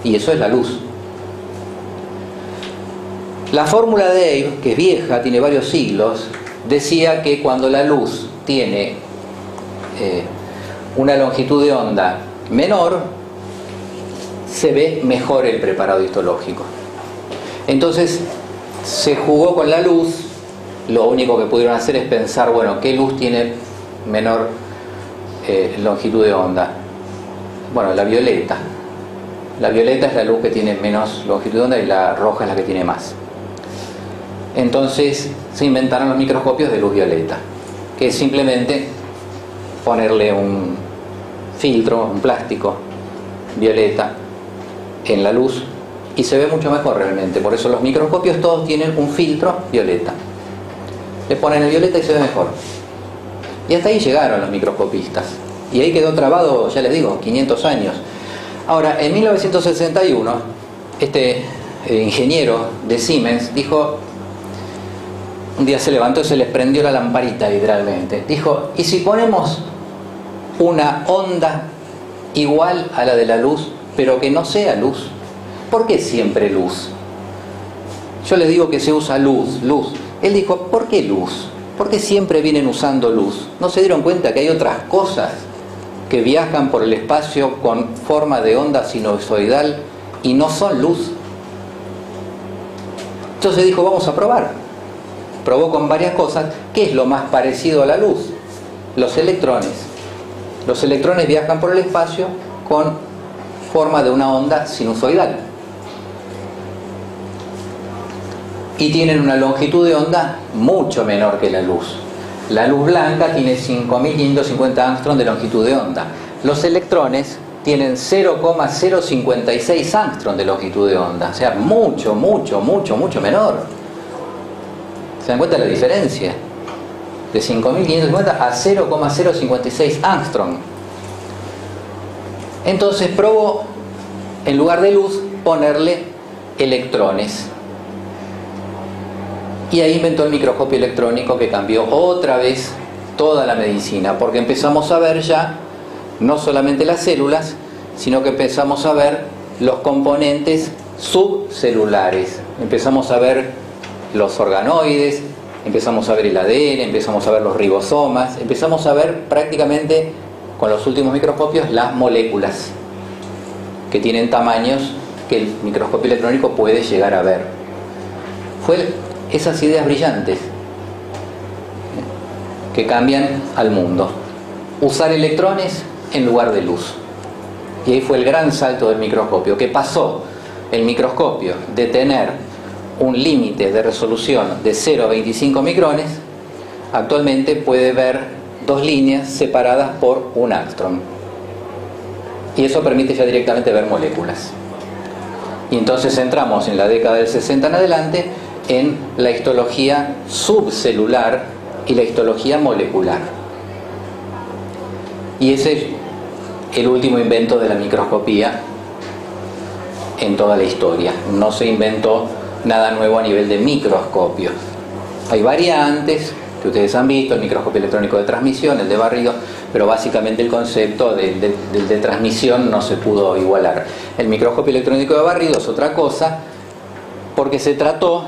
y eso es la luz. La fórmula de Abbe, que es vieja, tiene varios siglos, decía que cuando la luz tiene una longitud de onda menor, se ve mejor el preparado histológico. Entonces se jugó con la luz. Lo único que pudieron hacer es pensar, bueno, ¿qué luz tiene menor longitud de onda? Bueno, la violeta. La violeta es la luz que tiene menos longitud de onda y la roja es la que tiene más. Entonces se inventaron los microscopios de luz violeta, que es simplemente ponerle un filtro, un plástico violeta en la luz y se ve mucho mejor realmente. Por eso los microscopios todos tienen un filtro violeta. Le ponen el violeta y se ve mejor. Y hasta ahí llegaron los microscopistas. Y ahí quedó trabado, ya les digo, 500 años. Ahora, en 1961, este ingeniero de Siemens dijo, un día se levantó y se les prendió la lamparita literalmente. Dijo, ¿y si ponemos una onda igual a la de la luz, pero que no sea luz? ¿Por qué siempre luz? Yo les digo que se usa luz, luz. Él dijo, ¿por qué luz? ¿Por qué siempre vienen usando luz? ¿No se dieron cuenta que hay otras cosas que viajan por el espacio con forma de onda sinusoidal y no son luz? Entonces dijo, vamos a probar. Probó con varias cosas. ¿Qué es lo más parecido a la luz? Los electrones. Los electrones viajan por el espacio con forma de una onda sinusoidal. Y tienen una longitud de onda mucho menor que la luz. La luz blanca tiene 5.550 angstrom de longitud de onda. Los electrones tienen 0,056 angstrom de longitud de onda. O sea, mucho, mucho, mucho, mucho menor. ¿Se dan cuenta de la diferencia? De 5.550 a 0,056 angstrom. Entonces probó, en lugar de luz, ponerle electrones. Y ahí inventó el microscopio electrónico, que cambió otra vez toda la medicina, porque empezamos a ver ya no solamente las células, sino que empezamos a ver los componentes subcelulares. Empezamos a ver los organoides, empezamos a ver el ADN, empezamos a ver los ribosomas, empezamos a ver prácticamente con los últimos microscopios las moléculas que tienen tamaños que el microscopio electrónico puede llegar a ver. Fue esas ideas brillantes que cambian al mundo. Usar electrones en lugar de luz. Y ahí fue el gran salto del microscopio, que pasó el microscopio de tener un límite de resolución de 0 a 25 micrones, actualmente puede ver dos líneas separadas por un ángstrom. Y eso permite ya directamente ver moléculas. Y entonces entramos en la década del 60 en adelante en la histología subcelular y la histología molecular. Y ese es el último invento de la microscopía en toda la historia. No se inventó nada nuevo a nivel de microscopios. Hay variantes que ustedes han visto, el microscopio electrónico de transmisión, el de barrido, pero básicamente el concepto del de transmisión no se pudo igualar. El microscopio electrónico de barrido es otra cosa, porque se trató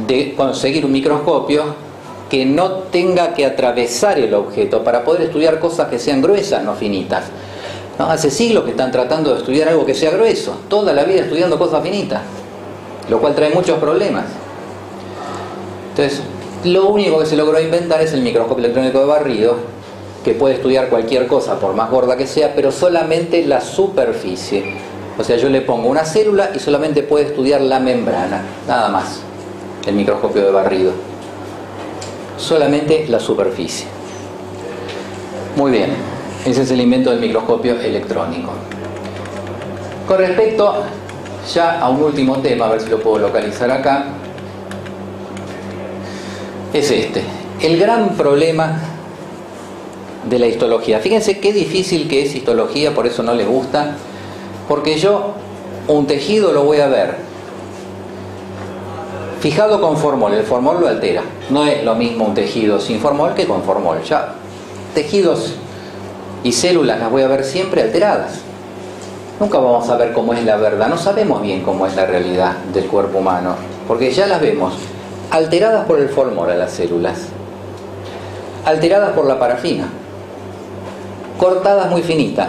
de conseguir un microscopio que no tenga que atravesar el objeto para poder estudiar cosas que sean gruesas, no finitas. ¿No? Hace siglos que están tratando de estudiar algo que sea grueso, toda la vida estudiando cosas finitas, lo cual trae muchos problemas. Entonces, lo único que se logró inventar es el microscopio electrónico de barrido, que puede estudiar cualquier cosa, por más gorda que sea, pero solamente la superficie. O sea, yo le pongo una célula y solamente puede estudiar la membrana, nada más, el microscopio de barrido. Solamente la superficie. Muy bien, ese es el invento del microscopio electrónico. Con respecto ya a un último tema, a ver si lo puedo localizar acá, es este, el gran problema de la histología. Fíjense qué difícil que es histología, por eso no les gusta, porque yo un tejido lo voy a ver fijado con formol, el formol lo altera. No es lo mismo un tejido sin formol que con formol. Ya tejidos y células las voy a ver siempre alteradas. Nunca vamos a ver cómo es la verdad, no sabemos bien cómo es la realidad del cuerpo humano, porque ya las vemos alteradas por el formol a las células, alteradas por la parafina, cortadas muy finitas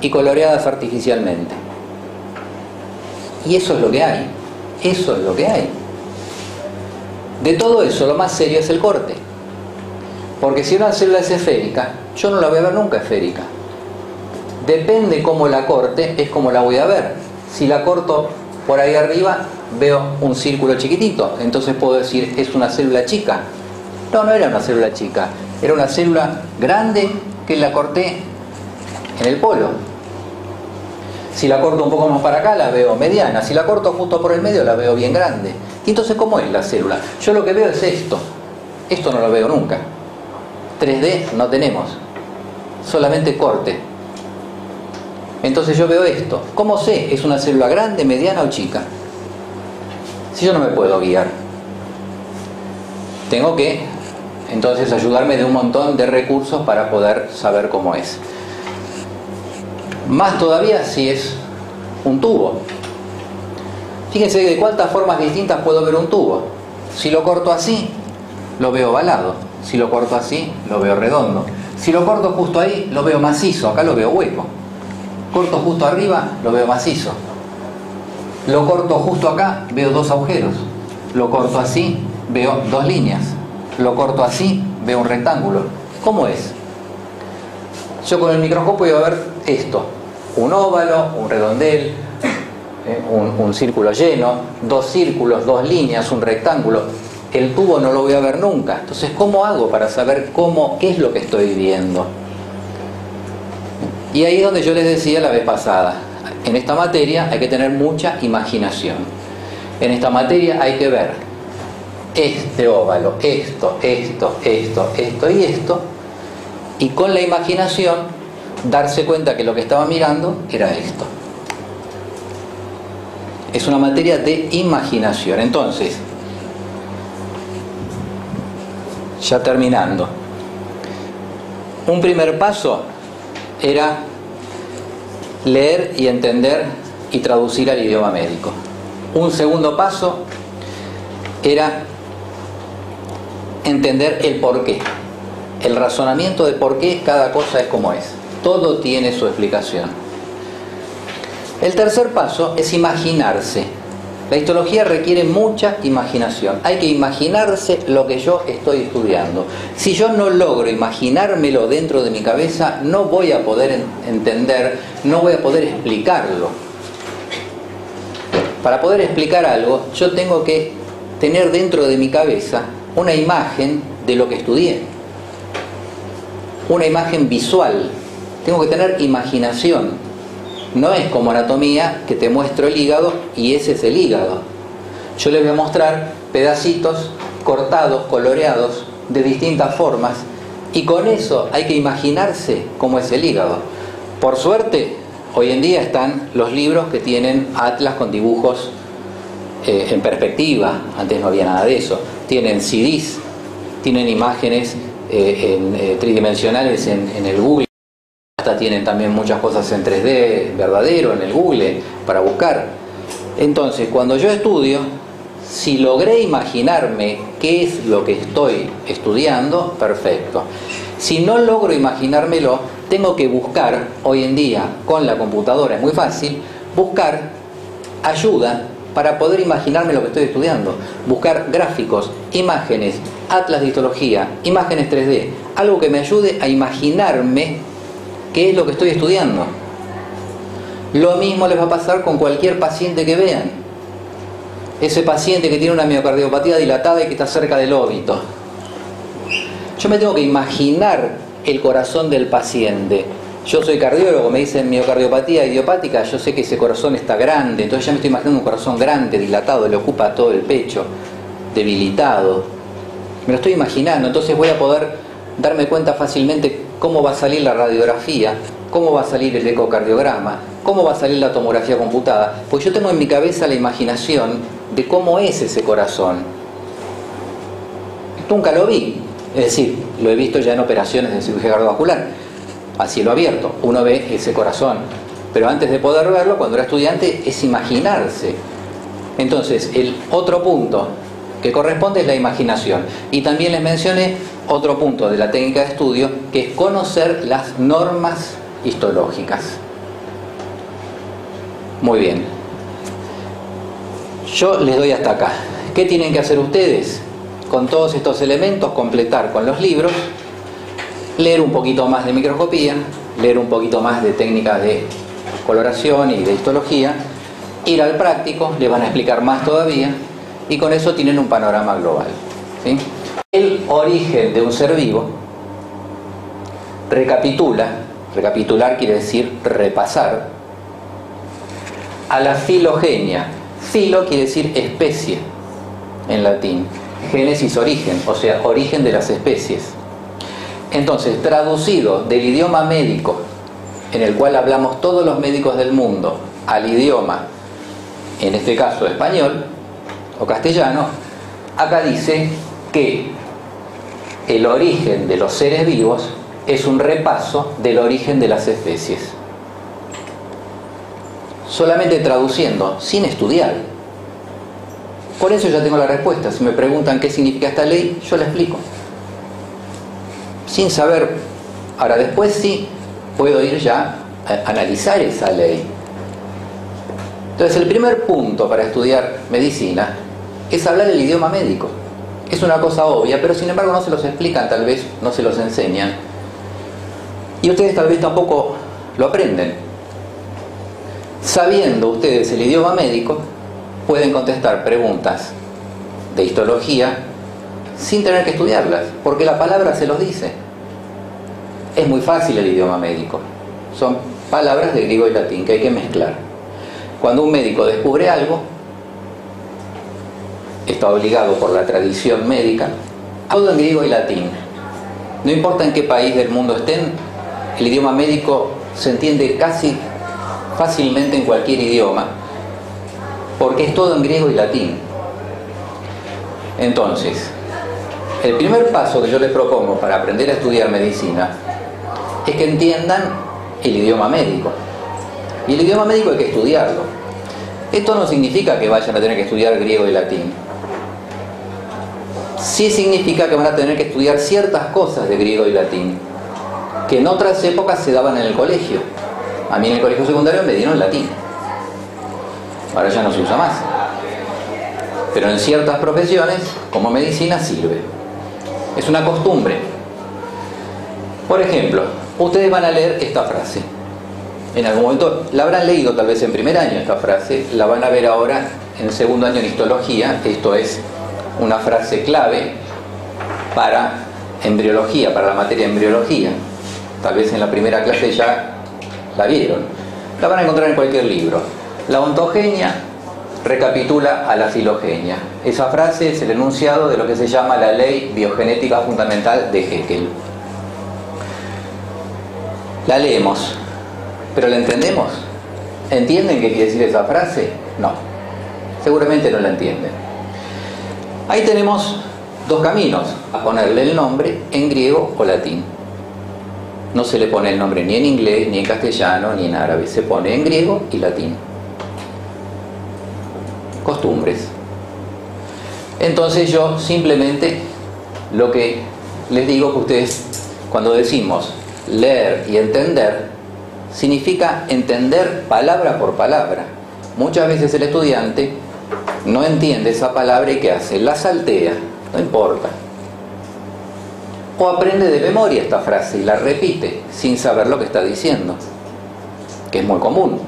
y coloreadas artificialmente. Y eso es lo que hay, eso es lo que hay. De todo eso, lo más serio es el corte. Porque si una célula es esférica, yo no la voy a ver nunca esférica. Depende cómo la corte, es como la voy a ver. Si la corto por ahí arriba, veo un círculo chiquitito. Entonces puedo decir, es una célula chica. No, no era una célula chica. Era una célula grande que la corté en el polo. Si la corto un poco más para acá, la veo mediana. Si la corto justo por el medio, la veo bien grande. Y entonces, ¿cómo es la célula? Yo lo que veo es esto. Esto no lo veo nunca. 3D no tenemos. Solamente corte. Entonces yo veo esto. ¿Cómo sé? ¿Es una célula grande, mediana o chica? Si yo no me puedo guiar, tengo que entonces ayudarme de un montón de recursos para poder saber cómo es. Más todavía si es un tubo. Fíjense de cuántas formas distintas puedo ver un tubo. Si lo corto así, lo veo ovalado. Si lo corto así, lo veo redondo. Si lo corto justo ahí, lo veo macizo. Acá lo veo hueco. Corto justo arriba, lo veo macizo. Lo corto justo acá, veo dos agujeros. Lo corto así, veo dos líneas. Lo corto así, veo un rectángulo. ¿Cómo es? Yo con el microscopio voy a ver esto. Un óvalo, un redondel, un círculo lleno, dos círculos, dos líneas, un rectángulo. El tubo no lo voy a ver nunca. Entonces, ¿cómo hago para saber qué es lo que estoy viendo? Y ahí es donde yo les decía la vez pasada. En esta materia hay que tener mucha imaginación. En esta materia hay que ver este óvalo, esto y esto. Y con la imaginación darse cuenta que lo que estaba mirando era esto. Es una materia de imaginación. Entonces, ya terminando, un primer paso era leer y entender y traducir al idioma médico. Un segundo paso era entender el porqué, el razonamiento de por qué cada cosa es como es. Todo tiene su explicación. El tercer paso es imaginarse. La histología requiere mucha imaginación. Hay que imaginarse lo que yo estoy estudiando. Si yo no logro imaginármelo dentro de mi cabeza, no voy a poder entender, no voy a poder explicarlo. Para poder explicar algo, yo tengo que tener dentro de mi cabeza una imagen de lo que estudié. Una imagen visual. Tengo que tener imaginación. No es como anatomía, que te muestro el hígado y ese es el hígado. Yo les voy a mostrar pedacitos cortados, coloreados, de distintas formas, y con eso hay que imaginarse cómo es el hígado. Por suerte, hoy en día están los libros que tienen atlas con dibujos en perspectiva. Antes no había nada de eso. Tienen CDs, tienen imágenes tridimensionales en el Google. Hasta tienen también muchas cosas en 3D verdadero en el Google para buscar. Entonces, cuando yo estudio, si logré imaginarme qué es lo que estoy estudiando, perfecto. Si no logro imaginármelo, tengo que buscar, hoy en día con la computadora es muy fácil, buscar ayuda para poder imaginarme lo que estoy estudiando. Buscar gráficos, imágenes, atlas de histología, imágenes 3D, algo que me ayude a imaginarme qué es lo que estoy estudiando. Lo mismo les va a pasar con cualquier paciente que vean. Ese paciente que tiene una miocardiopatía dilatada y que está cerca del óbito. Yo me tengo que imaginar el corazón del paciente. Yo soy cardiólogo, me dicen miocardiopatía idiopática, yo sé que ese corazón está grande, entonces ya me estoy imaginando un corazón grande, dilatado, le ocupa todo el pecho, debilitado. Me lo estoy imaginando, entonces voy a poder darme cuenta fácilmente cómo va a salir la radiografía, cómo va a salir el ecocardiograma, cómo va a salir la tomografía computada, pues yo tengo en mi cabeza la imaginación de cómo es ese corazón. Nunca lo vi, es decir, lo he visto ya en operaciones de cirugía cardiovascular, a cielo abierto, uno ve ese corazón, pero antes de poder verlo, cuando era estudiante, es imaginarse. Entonces, el otro punto que corresponde es la imaginación. Y también les mencioné otro punto de la técnica de estudio, que es conocer las normas histológicas. Muy bien. Yo les doy hasta acá. ¿Qué tienen que hacer ustedes? Con todos estos elementos, completar con los libros, leer un poquito más de microscopía, leer un poquito más de técnicas de coloración y de histología, ir al práctico, les van a explicar más todavía, y con eso tienen un panorama global, ¿sí? El origen de un ser vivo recapitular quiere decir repasar, a la filogenia. Filo quiere decir especie en latín, génesis origen, o sea, origen de las especies. Entonces, traducido del idioma médico, en el cual hablamos todos los médicos del mundo, al idioma, en este caso español o castellano, acá dice que el origen de los seres vivos es un repaso del origen de las especies. Solamente traduciendo, sin estudiar. Por eso ya tengo la respuesta. Si me preguntan qué significa esta ley, yo la explico. Sin saber. Ahora, después sí puedo ir ya a analizar esa ley. Entonces, el primer punto para estudiar medicina es hablar el idioma médico. Es una cosa obvia, pero sin embargo no se los explican, tal vez no se los enseñan. Y ustedes tal vez tampoco lo aprenden. Sabiendo ustedes el idioma médico, pueden contestar preguntas de histología sin tener que estudiarlas, porque la palabra se los dice. Es muy fácil el idioma médico. Son palabras de griego y latín que hay que mezclar. Cuando un médico descubre algo, está obligado por la tradición médica, todo en griego y latín. No importa en qué país del mundo estén, el idioma médico se entiende casi fácilmente en cualquier idioma, porque es todo en griego y latín. Entonces, el primer paso que yo les propongo para aprender a estudiar medicina es que entiendan el idioma médico. Y el idioma médico hay que estudiarlo. Esto no significa que vayan a tener que estudiar griego y latín. Sí significa que van a tener que estudiar ciertas cosas de griego y latín, que en otras épocas se daban en el colegio. A mí en el colegio secundario me dieron latín. Ahora ya no se usa más. Pero en ciertas profesiones, como medicina, sirve. Es una costumbre. Por ejemplo, ustedes van a leer esta frase. En algún momento la habrán leído tal vez en primer año esta frase, la van a ver ahora en segundo año en histología. Esto es una frase clave para embriología, para la materia de embriología. Tal vez en la primera clase ya la vieron. La van a encontrar en cualquier libro. La ontogenia recapitula a la filogenia. Esa frase es el enunciado de lo que se llama la ley biogenética fundamental de Haeckel. La leemos, pero ¿la entendemos? ¿Entienden qué quiere decir esa frase? No, seguramente no la entienden. Ahí tenemos dos caminos a ponerle el nombre en griego o latín. No se le pone el nombre ni en inglés, ni en castellano, ni en árabe. Se pone en griego y latín. Costumbres. Entonces yo simplemente lo que les digo que ustedes, cuando decimos leer y entender, significa entender palabra por palabra. Muchas veces el estudiante no entiende esa palabra y ¿qué hace? La saltea, no importa. O aprende de memoria esta frase y la repite sin saber lo que está diciendo, que es muy común,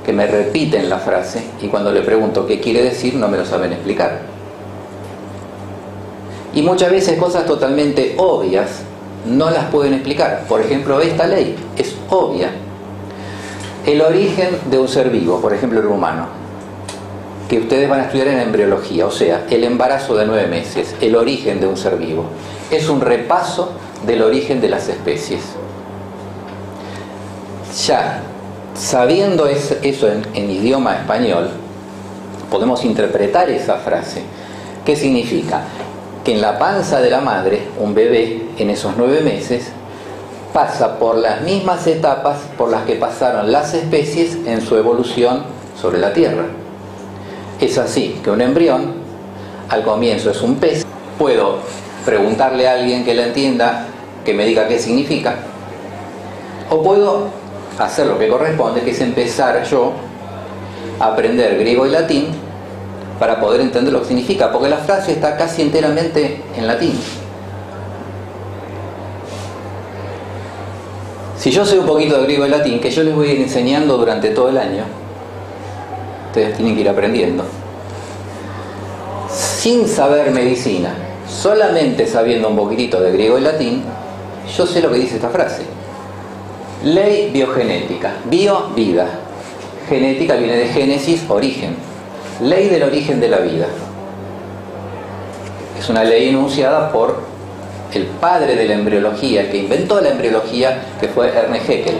que me repiten la frase y cuando le pregunto qué quiere decir no me lo saben explicar. Y muchas veces cosas totalmente obvias no las pueden explicar. Por ejemplo, esta ley es obvia. El origen de un ser vivo, por ejemplo el humano, que ustedes van a estudiar en embriología, o sea, el embarazo de 9 meses, el origen de un ser vivo, es un repaso del origen de las especies. Ya sabiendo eso en idioma español, podemos interpretar esa frase. ¿Qué significa? Que en la panza de la madre, un bebé en esos 9 meses pasa por las mismas etapas por las que pasaron las especies en su evolución sobre la Tierra. Es así que un embrión al comienzo es un pez. Puedo preguntarle a alguien que la entienda, que me diga qué significa, o puedo hacer lo que corresponde, que es empezar yo a aprender griego y latín para poder entender lo que significa, porque la frase está casi enteramente en latín. Si yo sé un poquito de griego y latín, que yo les voy a ir enseñando durante todo el año, ustedes tienen que ir aprendiendo. Sin saber medicina, solamente sabiendo un poquitito de griego y latín, yo sé lo que dice esta frase. Ley biogenética. Bio, vida. Genética viene de génesis, origen. Ley del origen de la vida. Es una ley enunciada por el padre de la embriología, el que inventó la embriología, que fue Ernest Haeckel.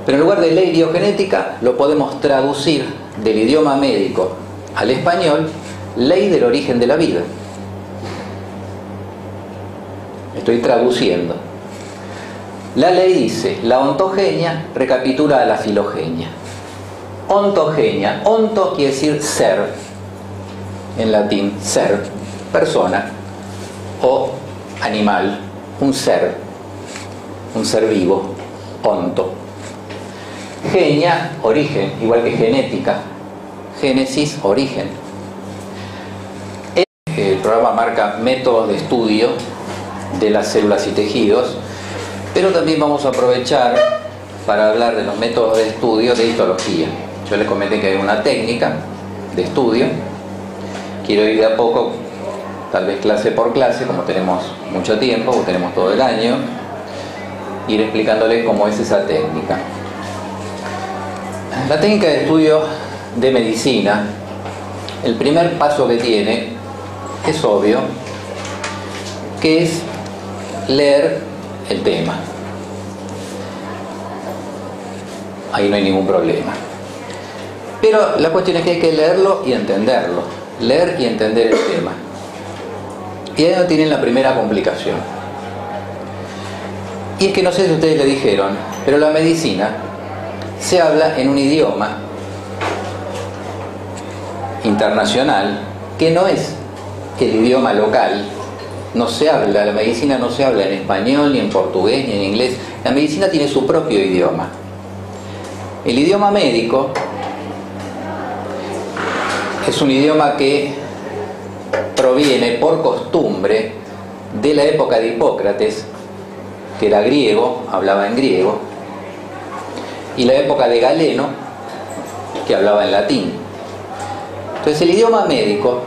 Pero en lugar de ley biogenética, lo podemos traducir del idioma médico al español, ley del origen de la vida. Estoy traduciendo. La ley dice, la ontogenia recapitula a la filogenia. Ontogenia, onto quiere decir ser, en latín, ser, persona o animal, un ser vivo, onto. Genia, origen, igual que genética, génesis, origen. El programa marca métodos de estudio de las células y tejidos, pero también vamos a aprovechar para hablar de los métodos de estudio de histología. Yo les comenté que hay una técnica de estudio. Quiero ir de a poco, tal vez clase por clase, como tenemos mucho tiempo, o tenemos todo el año, ir explicándoles cómo es esa técnica. La técnica de estudio de medicina, el primer paso que tiene es obvio, que es leer el tema. Ahí no hay ningún problema. Pero la cuestión es que hay que leerlo y entenderlo. Leer y entender el tema. Y ahí no tienen la primera complicación. Y es que no sé si ustedes le dijeron, pero la medicina se habla en un idioma internacional que no es el idioma local. No se habla, la medicina no se habla en español, ni en portugués, ni en inglés. La medicina tiene su propio idioma. El idioma médico es un idioma que proviene por costumbre de la época de Hipócrates, que era griego, hablaba en griego, y la época de Galeno, que hablaba en latín. Entonces el idioma médico